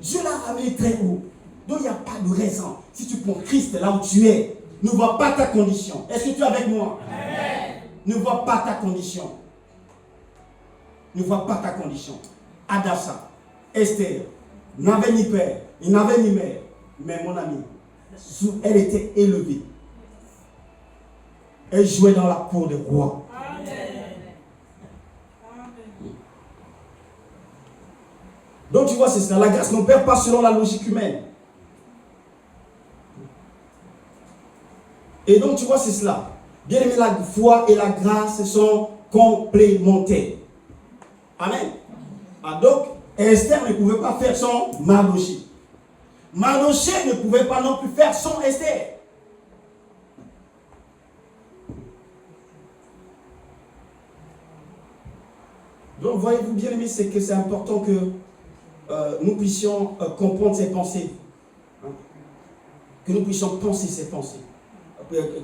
Dieu l'a ramené très haut. Donc il n'y a pas de raison. Si tu prends Christ là où tu es, ne vois pas ta condition. Est-ce que tu es avec moi? Amen. Ne vois pas ta condition. Ne vois pas ta condition. Hadassa, Esther, n'avait ni père, il n'avait ni mère. Mais mon ami, elle était élevée. Elle jouait dans la cour des rois. Donc tu vois, c'est ça. La grâce n'opère pas selon la logique humaine. Et donc tu vois, c'est cela. Bien aimé, la foi et la grâce sont complémentaires. Amen. Ah, donc, Esther ne pouvait pas faire son Mardochée. Mardochée ne pouvait pas non plus faire son Esther. Donc, voyez-vous, bien aimé, c'est que c'est important que nous puissions comprendre ces pensées. Hein? Que nous puissions penser ces pensées.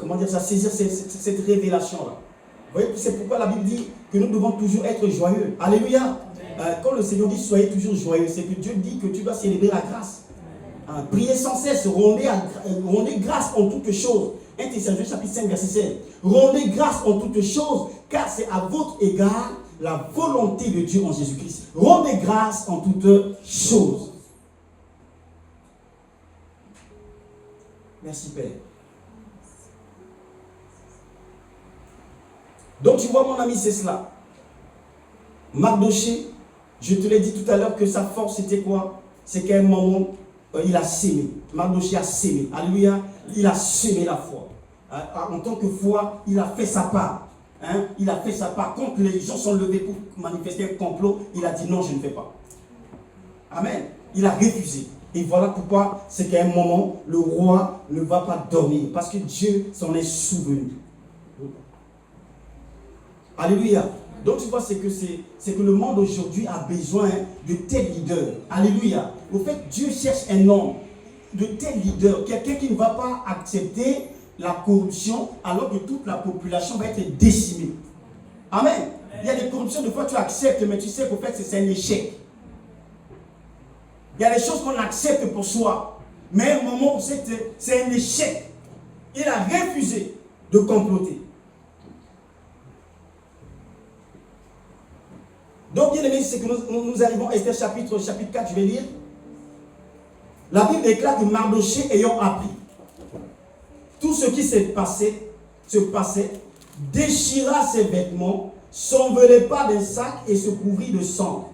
Comment dire ça, saisir cette révélation-là. Vous voyez, c'est pourquoi la Bible dit que nous devons toujours être joyeux. Alléluia. Quand le Seigneur dit soyez toujours joyeux, c'est que Dieu dit que tu dois célébrer la grâce. Priez sans cesse, rendez grâce en toutes choses. 1 Thessaloniciens chapitre 5 verset 16. Rendez grâce en toutes choses, car c'est à votre égard la volonté de Dieu en Jésus-Christ. Rendez grâce en toutes choses. Merci Père. Donc tu vois mon ami, c'est cela. Mardochée, je te l'ai dit tout à l'heure que sa force c'était quoi? C'est qu'à un moment, il a sémé. Mardochée a sémé. Alléluia. Il a sémé la foi. En tant que foi, il a fait sa part. Hein? Il a fait sa part. Quand les gens sont levés pour manifester un complot, il a dit non, je ne fais pas. Amen. Il a refusé. Et voilà pourquoi c'est qu'à un moment, le roi ne va pas dormir. Parce que Dieu s'en est souvenu. Alléluia. Donc tu vois, c'est que le monde aujourd'hui a besoin de tels leaders. Alléluia. Au fait, Dieu cherche un homme de tels leaders. Quelqu'un qui ne va pas accepter la corruption alors que toute la population va être décimée. Amen. Il y a des corruptions, des fois tu acceptes, mais tu sais qu'au fait c'est un échec. Il y a des choses qu'on accepte pour soi. Mais à un moment, c'est un échec. Il a refusé de comploter. Donc, bien aimé, c'est que nous arrivons à Esther chapitre 4, je vais lire. La Bible déclare que Mardochée ayant appris tout ce qui se passait, déchira ses vêtements, s'enveloppa d'un sac et se couvrit de sang.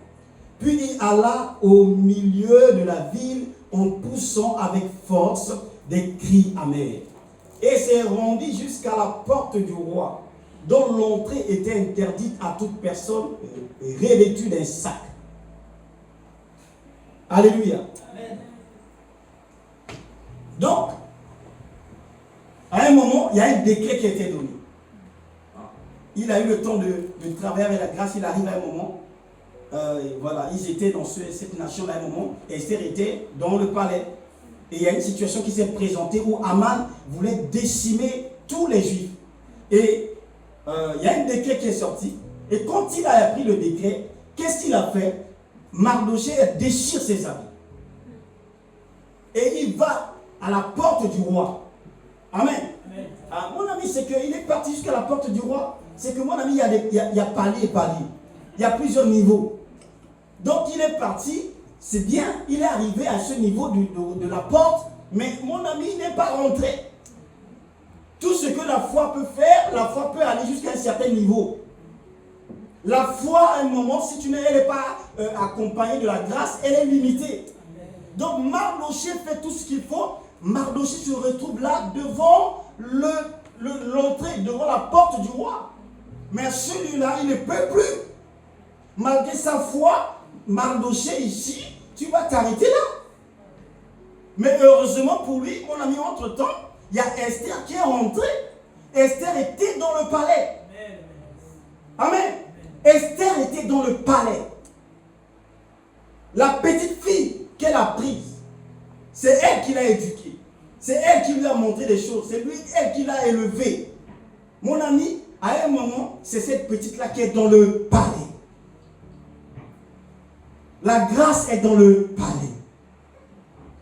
Puis il alla au milieu de la ville en poussant avec force des cris amers. Et s'est rendu jusqu'à la porte du roi, dont l'entrée était interdite à toute personne revêtue d'un sac. Alléluia. Amen. Donc, à un moment, il y a un décret qui a été donné. Il a eu le temps de travailler avec la grâce. Il arrive à un moment, voilà, ils étaient dans cette nation-là à un moment, et Esther était dans le palais. Et il y a une situation qui s'est présentée où Aman voulait décimer tous les Juifs. Et il y a un décret qui est sorti. Et quand il a appris le décret, qu'est-ce qu'il a fait? Mardochée déchire ses habits. Et il va à la porte du roi. Amen. Amen. Ah, mon ami, c'est qu'il est parti jusqu'à la porte du roi. C'est que mon ami, il y a palier et palier. Il y a plusieurs niveaux. Donc il est parti, c'est bien, il est arrivé à ce niveau de la porte, mais mon ami n'est pas rentré. Tout ce que la foi peut faire, la foi peut aller jusqu'à un certain niveau. La foi, à un moment, si elle n'est pas accompagnée de la grâce, elle est limitée. Donc Mardochée fait tout ce qu'il faut. Mardochée se retrouve là devant l'entrée, devant la porte du roi. Mais celui-là, il ne peut plus. Malgré sa foi, Mardochée ici, tu vas t'arrêter là. Mais heureusement pour lui, mon ami, entre-temps, il y a Esther qui est rentrée. Esther était dans le palais. Amen. Esther était dans le palais. La petite fille qu'elle a prise, c'est elle qui l'a éduquée. C'est elle qui lui a montré des choses. C'est elle qui l'a élevée. Mon ami, à un moment, c'est cette petite-là qui est dans le palais. La grâce est dans le palais.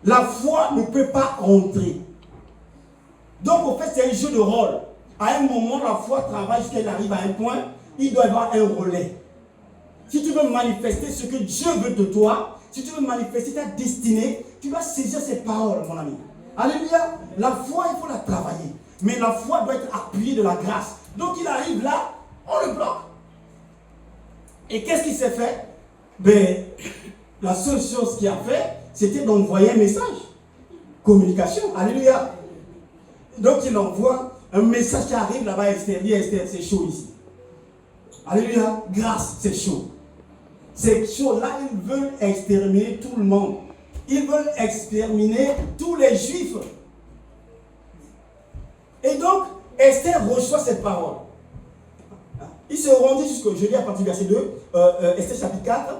La foi ne peut pas rentrer. Donc, en fait, c'est un jeu de rôle. À un moment, la foi travaille jusqu'à qu'elle arrive à un point, il doit y avoir un relais. Si tu veux manifester ce que Dieu veut de toi, si tu veux manifester ta destinée, tu dois saisir ces paroles, mon ami. Alléluia. La foi, il faut la travailler. Mais la foi doit être appuyée de la grâce. Donc, il arrive là, on le bloque. Et qu'est-ce qu'il s'est fait? Ben, la seule chose qu'il a fait, c'était d'envoyer un message. Communication. Alléluia. Donc, il envoie un message qui arrive là-bas, Esther. Dit Esther, c'est chaud ici. Alléluia. Grâce, c'est chaud. C'est chaud. Là, ils veulent exterminer tout le monde. Ils veulent exterminer tous les Juifs. Et donc, Esther reçoit cette parole. Il se rendit jusqu'au, je lis à partir du verset 2, Esther chapitre 4,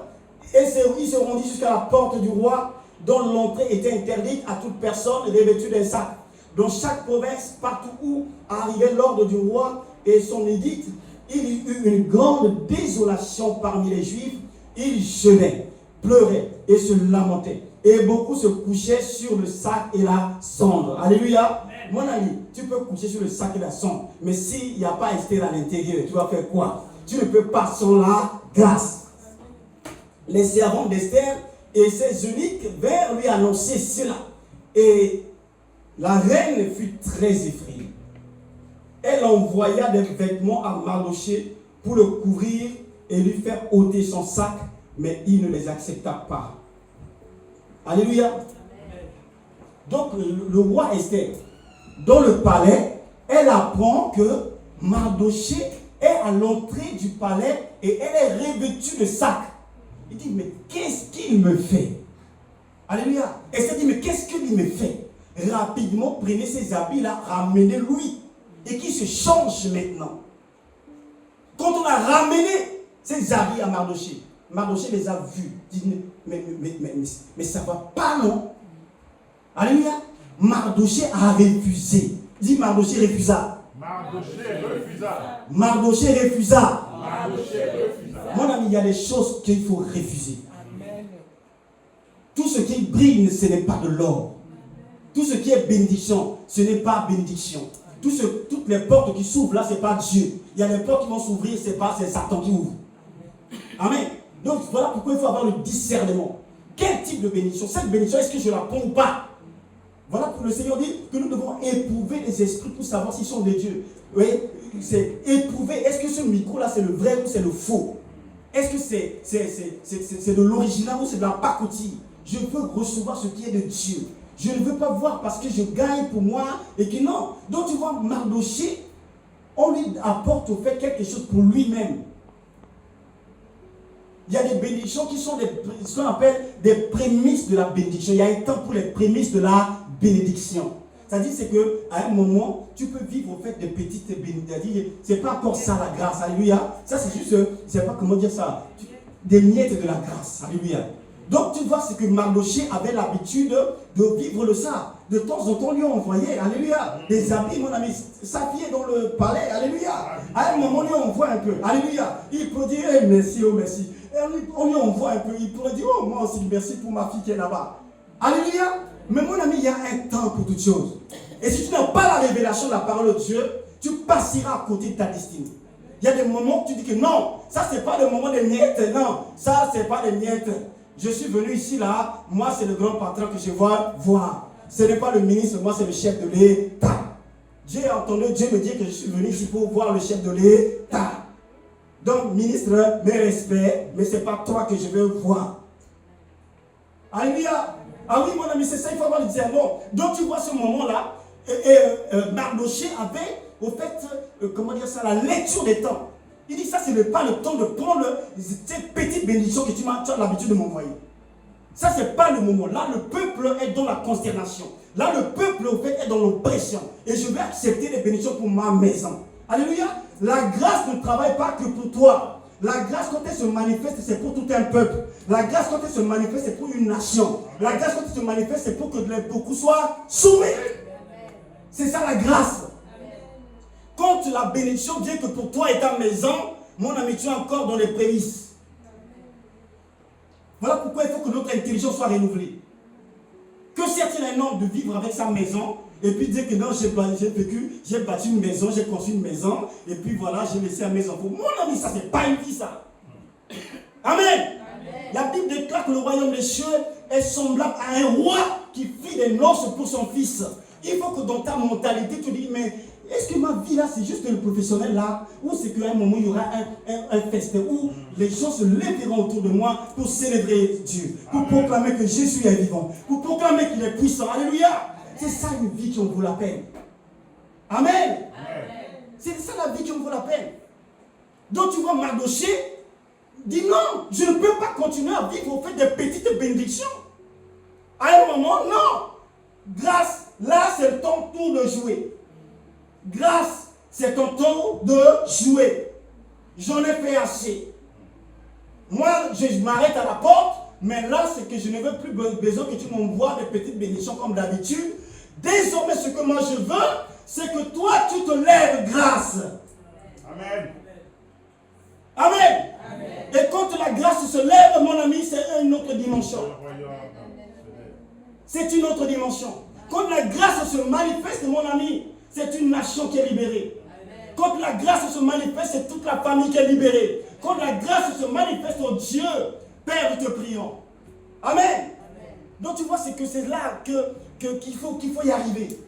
et il se rendit jusqu'à la porte du roi, dont l'entrée était interdite à toute personne revêtue d'un sac. Dans chaque province, partout où arrivait l'ordre du roi et son édit, il y eut une grande désolation parmi les Juifs. Ils jeûnaient, pleuraient et se lamentaient. Et beaucoup se couchaient sur le sac et la cendre. Alléluia. Amen. Mon ami, tu peux coucher sur le sac et la cendre. Mais s'il n'y a pas Esther à l'intérieur, tu vas faire quoi? Tu ne peux pas sans la grâce. Les servants d'Esther et ses eunuques vinrent lui annoncer cela. Et la reine fut très effrayée. Elle envoya des vêtements à Mardochée pour le couvrir et lui faire ôter son sac, mais il ne les accepta pas. Alléluia. Donc le roi Esther, dans le palais, elle apprend que Mardochée est à l'entrée du palais et elle est revêtue de sac. Il dit, mais qu'est-ce qu'il me fait? Alléluia. Esther dit, mais qu'est-ce qu'il me fait? Rapidement, prenez ses habits là, ramenez-lui. Et qu'il se change maintenant. Quand on a ramené ses habits à Mardochée, Mardochée les a vus. Il dit, mais ça ne va pas, non? Alléluia. Mardochée a refusé. Il dit, Mardochée refusa. Mardochée refusa. Mardochée refusa. Mardochée refusa. Mon ami, il y a des choses qu'il faut refuser. Amen. Tout ce qui brille, ce n'est pas de l'or. Tout ce qui est bénédiction, ce n'est pas bénédiction. Toutes les portes qui s'ouvrent là, ce n'est pas Dieu. Il y a des portes qui vont s'ouvrir, c'est Satan qui ouvre. Amen. Donc voilà pourquoi il faut avoir le discernement. quel type de bénédiction? Cette bénédiction, est-ce que je la prends ou pas? Voilà pour le Seigneur dit que nous devons éprouver les esprits pour savoir s'ils sont des dieux. Oui, c'est éprouver. Est-ce que ce micro-là, c'est le vrai ou c'est le faux? Est-ce que c'est de l'original ou c'est de la pacotille? Je veux recevoir ce qui est de Dieu. Je ne veux pas voir parce que je gagne pour moi et que non. Donc tu vois, Mardochée, on lui apporte au fait quelque chose pour lui-même. Il y a des bénédictions qui sont ce qu'on appelle des prémices de la bénédiction. Il y a un temps pour les prémices de la bénédiction. C'est-à-dire c'est qu'à un moment, tu peux vivre au fait de petites bénédictions. Ce n'est pas encore ça la grâce. Alléluia. Ça c'est juste, je ne sais pas comment dire ça. Des miettes de la grâce. Alléluia. Donc tu vois, c'est que Mardochée avait l'habitude de vivre le ça. De temps en temps, on lui envoyait, alléluia, des habits, mon ami. Sa fille est dans le palais, alléluia. À un moment, on lui envoie un peu, alléluia. Il peut dire, hey, merci, oh merci. Et on lui envoie un peu, il pourrait dire, oh moi aussi, merci pour ma fille qui est là-bas. Alléluia. Mais mon ami, il y a un temps pour toutes choses. Et si tu n'as pas la révélation de la parole de Dieu, tu passeras à côté de ta destinée. Il y a des moments où tu dis que non, ça c'est pas le moment des miettes, non, ça c'est pas des miettes. Je suis venu ici là, moi c'est le grand patron que je vois voir. Ce n'est pas le ministre, moi c'est le chef de l'État. J'ai entendu Dieu me dire que je suis venu ici pour voir le chef de l'État. Donc ministre, mes respects, mais ce n'est pas toi que je veux voir. Alléluia. Ah oui mon ami, c'est ça, il faut avoir le discernement. Donc tu vois ce moment-là, Mardochée avait au fait, comment dire ça, la lecture des temps. Il dit ça, ce n'est pas le temps de prendre ces petites bénédictions que tu as l'habitude de m'envoyer. Ça, ce n'est pas le moment. Là, le peuple est dans la consternation. Là, le peuple, au fait, est dans l'oppression. Et je vais accepter les bénédictions pour ma maison. Alléluia. La grâce ne travaille pas que pour toi. La grâce, quand elle se manifeste, c'est pour tout un peuple. La grâce, quand elle se manifeste, c'est pour une nation. La grâce, quand elle se manifeste, c'est pour que beaucoup soient soumis. C'est ça la grâce. Quand la bénédiction vient que pour toi et ta maison, mon ami, tu es encore dans les prémices. Voilà pourquoi il faut que notre intelligence soit renouvelée. Que sert-il à un homme de vivre avec sa maison et puis dire que non, j'ai vécu, j'ai bâti une maison, j'ai construit une maison et puis voilà, j'ai laissé à mes enfants. Mon ami, ça c'est pas une vie ça. Amen. Amen. La Bible déclare que le royaume des cieux est semblable à un roi qui fit des noces pour son fils. Il faut que dans ta mentalité, tu dis, mais est-ce que ma vie là, c'est juste le professionnel là, ou c'est qu'à un moment, il y aura un festin où les gens se lèveront autour de moi pour célébrer Dieu, pour proclamer que Jésus est vivant, pour proclamer qu'il est puissant. Alléluia. C'est ça une vie qui en vaut la peine. Amen. C'est ça la vie qui en vaut la peine. Donc tu vois, Mardochée dit non, je ne peux pas continuer à vivre au fait des petites bénédictions. À un moment, non. Grâce, là c'est ton tour de jouer. Grâce, c'est ton tour de jouer. J'en ai fait assez. Moi, je m'arrête à la porte, mais là, c'est que je ne veux plus besoin que tu m'envoies des petites bénédictions comme d'habitude. Désormais, ce que moi je veux, c'est que toi, tu te lèves grâce. Amen. Amen. Amen. Et quand la grâce se lève, mon ami, c'est une autre dimension. C'est une autre dimension. Quand la grâce se manifeste, mon ami, c'est une nation qui est libérée. Amen. Quand la grâce se manifeste, c'est toute la famille qui est libérée. Quand la grâce se manifeste, oh Dieu, Père, nous te prions. Amen. Amen. Donc tu vois, c'est que c'est là qu'il faut y arriver.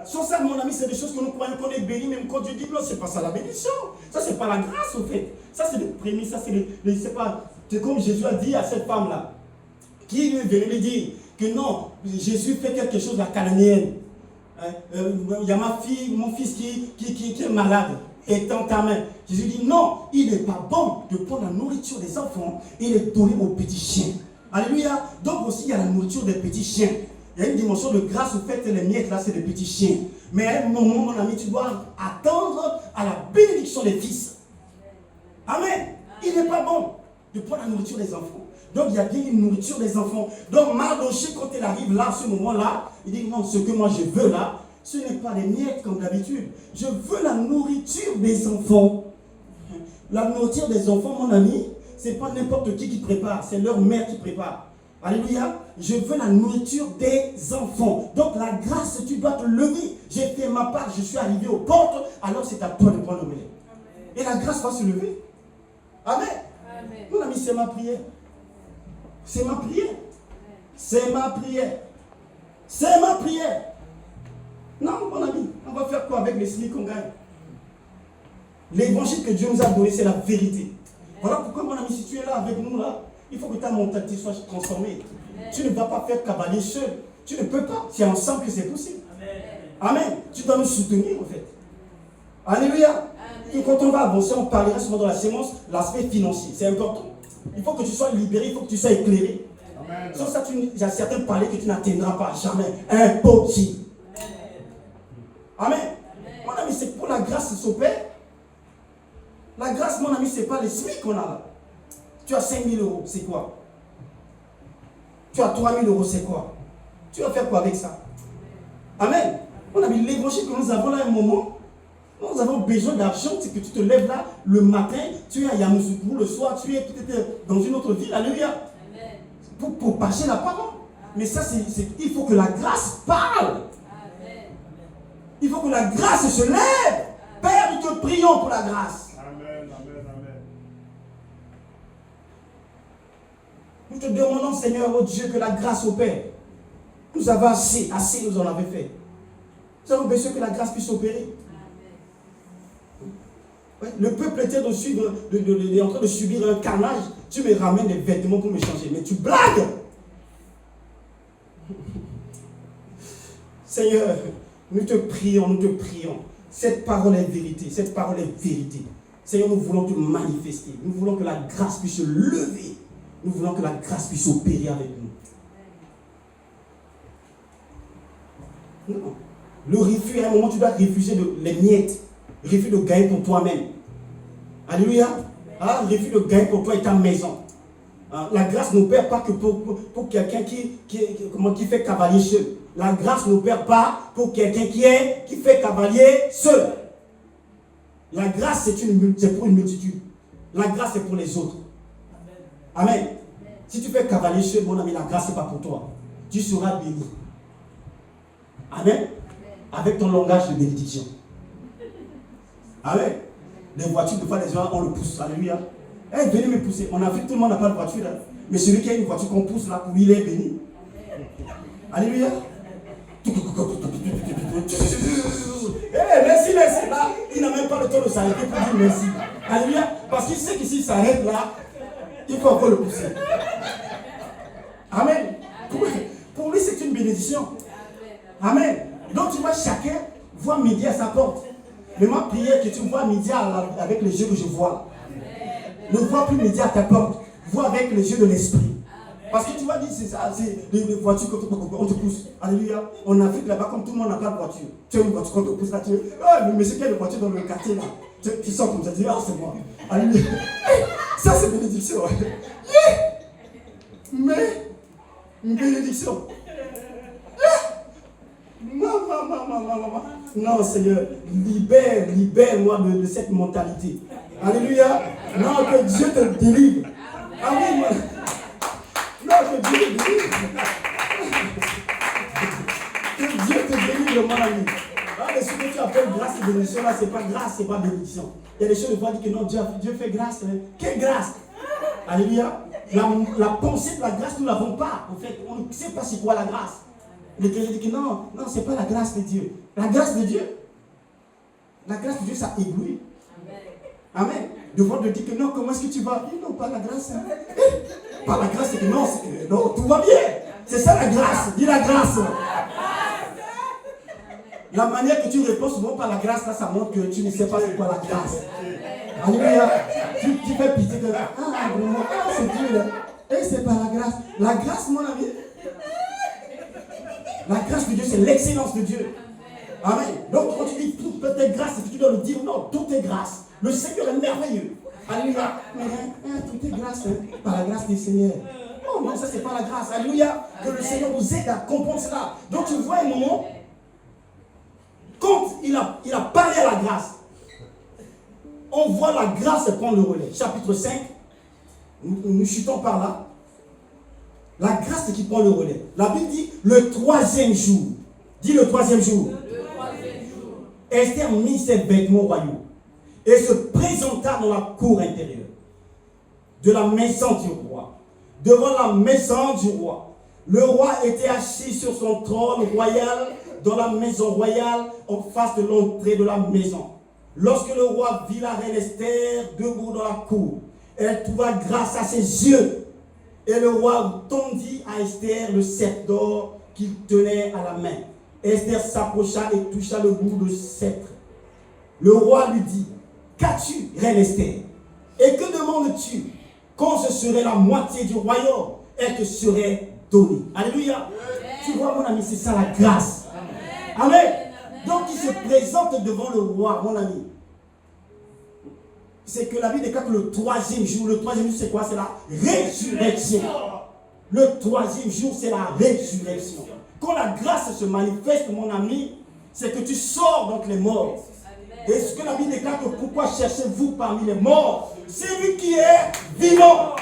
Sans ça, mon ami, c'est des choses que nous croyons qu'on est bénis, même quand Dieu dit non, c'est pas ça la bénédiction. Ça, c'est pas la grâce, au fait. Ça, c'est des prémices, ça, c'est comme Jésus a dit à cette femme-là, qui lui venait lui dire que non, Jésus fait quelque chose à la cananéenne. Il y a ma fille, mon fils qui est malade, est en ta main. Jésus dit non, il n'est pas bon de prendre la nourriture des enfants et les donner aux petits chiens. Alléluia. Donc aussi, il y a la nourriture des petits chiens. Il y a une dimension de grâce au fait que les miettes là, c'est des petits chiens. Mais à un moment, mon ami, tu dois attendre à la bénédiction des fils. Amen. Il n'est pas bon de prendre la nourriture des enfants. Donc il y a bien une nourriture des enfants. Donc Mardochée, quand elle arrive là, à ce moment-là, il dit non, ce que moi je veux là, ce n'est pas les miettes comme d'habitude. Je veux la nourriture des enfants. La nourriture des enfants, mon ami, ce n'est pas n'importe qui prépare, c'est leur mère qui prépare. Alléluia. Je veux la nourriture des enfants. Donc la grâce, tu dois te lever. J'ai fait ma part, je suis arrivé aux portes, alors c'est à toi de prendre le relais. Et la grâce va se lever. Amen. Amen. Mon ami, c'est ma prière. C'est ma prière. C'est ma prière. C'est ma prière. Non, mon ami, on va faire quoi avec les SMIC qu'on gagne? L'évangile que Dieu nous a donné, c'est la vérité. Voilà pourquoi, mon ami, si tu es là avec nous, là, il faut que ta mentalité soit transformée. Tu ne vas pas faire cavalier seul. Tu ne peux pas. C'est ensemble que c'est possible. Amen. Tu dois nous soutenir, en fait. Alléluia. Et quand on va avancer, on parlera souvent dans la sémence, l'aspect financier. C'est important. Il faut que tu sois libéré, il faut que tu sois éclairé. Amen. Sans ça, il y a certains paliers que tu n'atteindras pas. Jamais. Impossible. Amen. Mon ami, c'est pour la grâce qui s'opère. La grâce, mon ami, ce n'est pas les SMIC qu'on a là. Tu as 5 000 euros, c'est quoi? Tu as 3 000 euros, c'est quoi? Tu vas faire quoi avec ça? Amen. Mon ami, l'évangile que nous avons là, à un moment, nous avons besoin d'argent. C'est que tu te lèves là le matin, tu es à Yamoussoukro, le soir, tu es peut-être dans une autre ville. Alléluia. Pour passer la parole. Mais ça, il faut que la grâce parle. Il faut que la grâce se lève. Père, nous te prions pour la grâce. Amen, amen, amen. Nous te demandons, Seigneur, oh Dieu, que la grâce opère. Nous avons assez nous en avons fait. Nous avons besoin que la grâce puisse opérer. Ouais, le peuple était en train de subir un carnage. Tu me ramènes des vêtements pour me changer. Mais tu blagues. Seigneur, nous te prions, nous te prions. Cette parole est vérité, cette parole est vérité. Seigneur, nous voulons te manifester. Nous voulons que la grâce puisse se lever. Nous voulons que la grâce puisse opérer avec nous. Non. Le refus, à un moment, tu dois refuser les miettes. Refus de gagner pour toi-même. Alléluia. Ah, refus de gagner pour toi et ta maison. Ah, la grâce n'opère pas que pour quelqu'un qui fait cavalier seul. La grâce n'opère pas pour quelqu'un qui fait cavalier seul. La grâce, c'est pour une multitude. La grâce, c'est pour les autres. Amen. Si tu fais cavalier seul, mon ami, la grâce, ce n'est pas pour toi. Tu seras béni. Amen. Avec ton langage de bénédiction. Amen. Les voitures, des fois, les gens, on le pousse. Alléluia. Eh, venez me pousser. En Afrique, tout le monde n'a pas de voiture. Hein. Mais celui qui a une voiture qu'on pousse là, il est béni. Alléluia. Eh, merci. Là, il n'a même pas le temps de s'arrêter pour dire merci. Alléluia. Parce qu'il sait que s'il s'arrête là, il faut encore le pousser. Amen. Pour lui, c'est une bénédiction. Amen. Donc, tu vois, chacun voit midi à sa porte. Mais ma prière, que tu vois midi avec les yeux que je vois. Ne vois plus midi à ta porte. Vois avec les yeux de l'esprit. Parce que tu vas dire, c'est ça, c'est les voitures qu'on te pousse. Alléluia. En Afrique, là-bas, comme tout le monde n'a pas de voiture. Tu as une voiture qu'on te pousse là, tu dis, ah, le monsieur qui a une voiture dans le quartier là. Tu sors comme ça, tu dis, ah, c'est moi. Alléluia. Ça, c'est bénédiction. Mais, une bénédiction. Non, Seigneur, libère-moi de cette mentalité. Alléluia. Non, que Dieu te délivre. Amen. Non, que Dieu te délivre. Que Dieu te délivre, mon ami. Ah, ce que tu appelles grâce et bénédiction, là, c'est pas grâce, c'est pas bénédiction. Il y a des choses qui vont dire que non, Dieu fait grâce. Hein. Quelle grâce? Alléluia. La pensée de la grâce, nous ne l'avons pas. En fait, on ne sait pas c'est quoi la grâce. Les chrétiens disent que non, c'est pas la grâce de Dieu. La grâce de Dieu, ça éblouit. Amen. Devant te dire que non, comment est-ce que tu vas? Non, pas la grâce. Hein. Pas la grâce, c'est que non, tout va bien. C'est ça la grâce. Dis la grâce. La manière que tu réponds souvent par la grâce, là, ça montre que tu ne sais pas c'est quoi la grâce. Alléluia. Tu fais pitié de vraiment, c'est Dieu là. Et c'est pas la grâce. La grâce, mon ami. La grâce de Dieu, c'est l'excellence de Dieu. Amen. Donc, quand tu dis tout peut être grâce, c'est que tu dois le dire non, tout est grâce. Le Seigneur est merveilleux. Alléluia. Tout est grâce, hein, par la grâce du Seigneur. Oh non, ça c'est pas la grâce. Alléluia. Que le Seigneur nous aide à comprendre cela. Donc, tu vois un moment, quand il a parlé à la grâce, on voit la grâce prendre le relais. Chapitre 5, nous chutons par là. La grâce qui prend le relais. La Bible dit le troisième jour. Dis le troisième jour. Esther mit ses vêtements royaux et se présenta dans la cour intérieure de la maison du roi. devant la maison du roi. Le roi était assis sur son trône royal dans la maison royale en face de l'entrée de la maison. Lorsque le roi vit la reine Esther debout dans la cour, elle trouva grâce à ses yeux. Et le roi tendit à Esther le sceptre d'or qu'il tenait à la main. Esther s'approcha et toucha le bout du sceptre. Le roi lui dit, qu'as-tu, reine Esther? Et que demandes-tu? Quand ce serait la moitié du royaume, elle te serait donnée. Alléluia. Tu vois, mon ami, c'est ça la grâce. Amen. Donc, il se présente devant le roi, mon ami. C'est que la Bible déclare que le troisième jour, c'est quoi? C'est la résurrection. Le troisième jour, c'est la résurrection. Quand la grâce se manifeste, mon ami, c'est que tu sors donc les morts. Et ce que la Bible déclare que pourquoi cherchez-vous parmi les morts? C'est lui qui est vivant.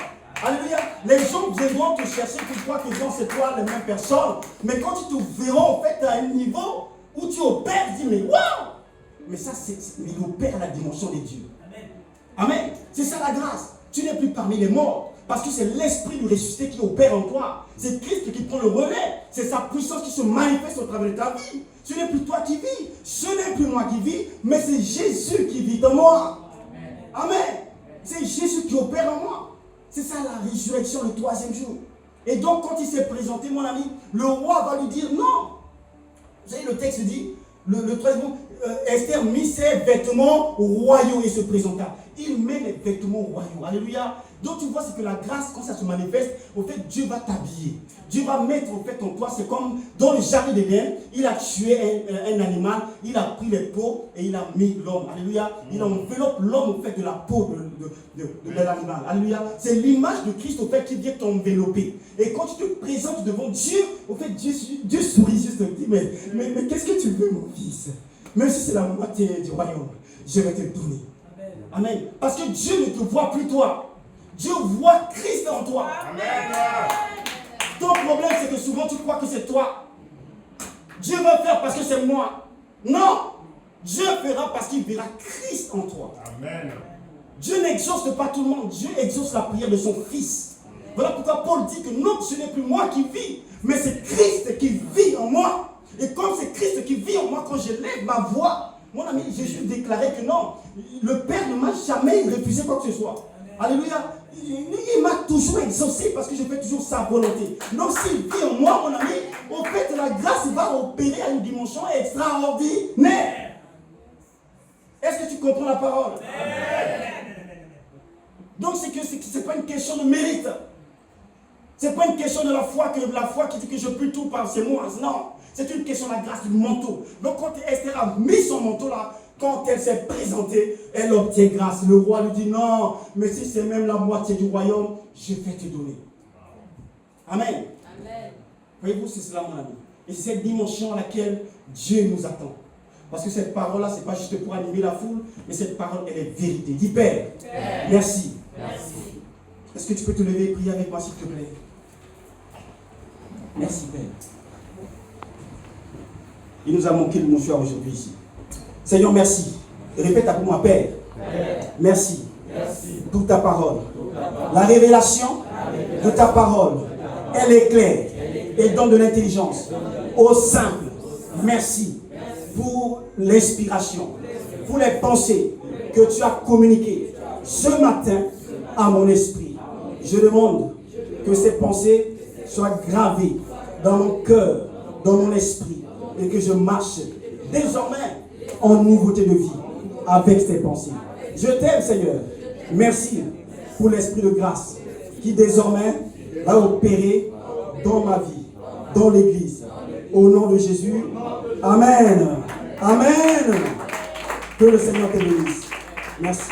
Alléluia. Les gens viendront te chercher pour croire que c'est toi les mêmes personnes. Mais quand ils te verront en fait à un niveau où tu opères, tu dis mais waouh! Mais ça, il opère à la dimension des dieux. Amen. C'est ça la grâce. Tu n'es plus parmi les morts. Parce que c'est l'esprit du ressuscité qui opère en toi. C'est Christ qui prend le relais. C'est sa puissance qui se manifeste au travers de ta vie. Ce n'est plus toi qui vis. Ce n'est plus moi qui vis. Mais c'est Jésus qui vit en moi. Amen. C'est Jésus qui opère en moi. C'est ça la résurrection, le troisième jour. Et donc quand il s'est présenté, mon ami, le roi va lui dire non. Vous savez, le texte dit, le troisième jour, Esther mit ses vêtements royaux et se présenta. Il met les vêtements royaux. Alléluia. Donc tu vois, c'est que la grâce, quand ça se manifeste, au fait, Dieu va t'habiller. Dieu va mettre au fait en toi. C'est comme dans le jardin d'Éden, il a tué un animal, il a pris les peaux et il a mis l'homme. Alléluia. Il enveloppe l'homme au fait de la peau de l'animal. Alléluia. C'est l'image de Christ au fait qui vient t'envelopper. Et quand tu te présentes devant Dieu, au fait, Dieu sourit juste et dit, mais qu'est-ce que tu veux, mon fils? Même si c'est la moitié du royaume, je vais te donner. Amen. Parce que Dieu ne te voit plus toi. Dieu voit Christ en toi. Amen. Ton problème, c'est que souvent tu crois que c'est toi. Dieu va faire parce que c'est moi. Non. Dieu fera parce qu'il verra Christ en toi. Amen. Dieu n'exauce pas tout le monde. Dieu exauce la prière de son Fils. Voilà pourquoi Paul dit que non, ce n'est plus moi qui vis, mais c'est Christ qui vit en moi. Et comme c'est Christ qui vit en moi, quand je lève ma voix, mon ami, Jésus déclarait que non, le Père ne m'a jamais refusé quoi que ce soit. Alléluia. Il m'a toujours exaucé parce que je fais toujours sa volonté. Donc s'il vit en moi, mon ami, au fait, la grâce va opérer à une dimension extraordinaire. Est-ce que tu comprends la parole? Donc c'est que c'est pas une question de mérite. C'est pas une question de la foi qui dit que je peux tout par ses mots. Non. C'est une question de la grâce du manteau. Donc quand Esther a mis son manteau là, quand elle s'est présentée, elle obtient grâce. Le roi lui dit non, mais si c'est même la moitié du royaume, je vais te donner. Amen. Amen. Voyez-vous, c'est cela, mon ami. Et c'est cette dimension à laquelle Dieu nous attend. Parce que cette parole-là, ce n'est pas juste pour animer la foule, mais cette parole, elle est vérité. Dis Père, merci. Merci. Est-ce que tu peux te lever et prier avec moi, s'il te plaît? Merci, Père. Il nous a manqué le bonsoir aujourd'hui ici. Seigneur, merci. Répète après moi, Père. Merci. Pour ta parole. La révélation de ta parole, elle est claire et donne de l'intelligence au simple. Merci pour l'inspiration, pour les pensées que tu as communiquées ce matin à mon esprit. Je demande que ces pensées soient gravées dans mon cœur, dans mon esprit, et que je marche désormais en nouveauté de vie avec ces pensées. Je t'aime, Seigneur. Merci pour l'esprit de grâce qui désormais va opérer dans ma vie, dans l'Église. Au nom de Jésus. Amen. Amen. Que le Seigneur te bénisse. Merci.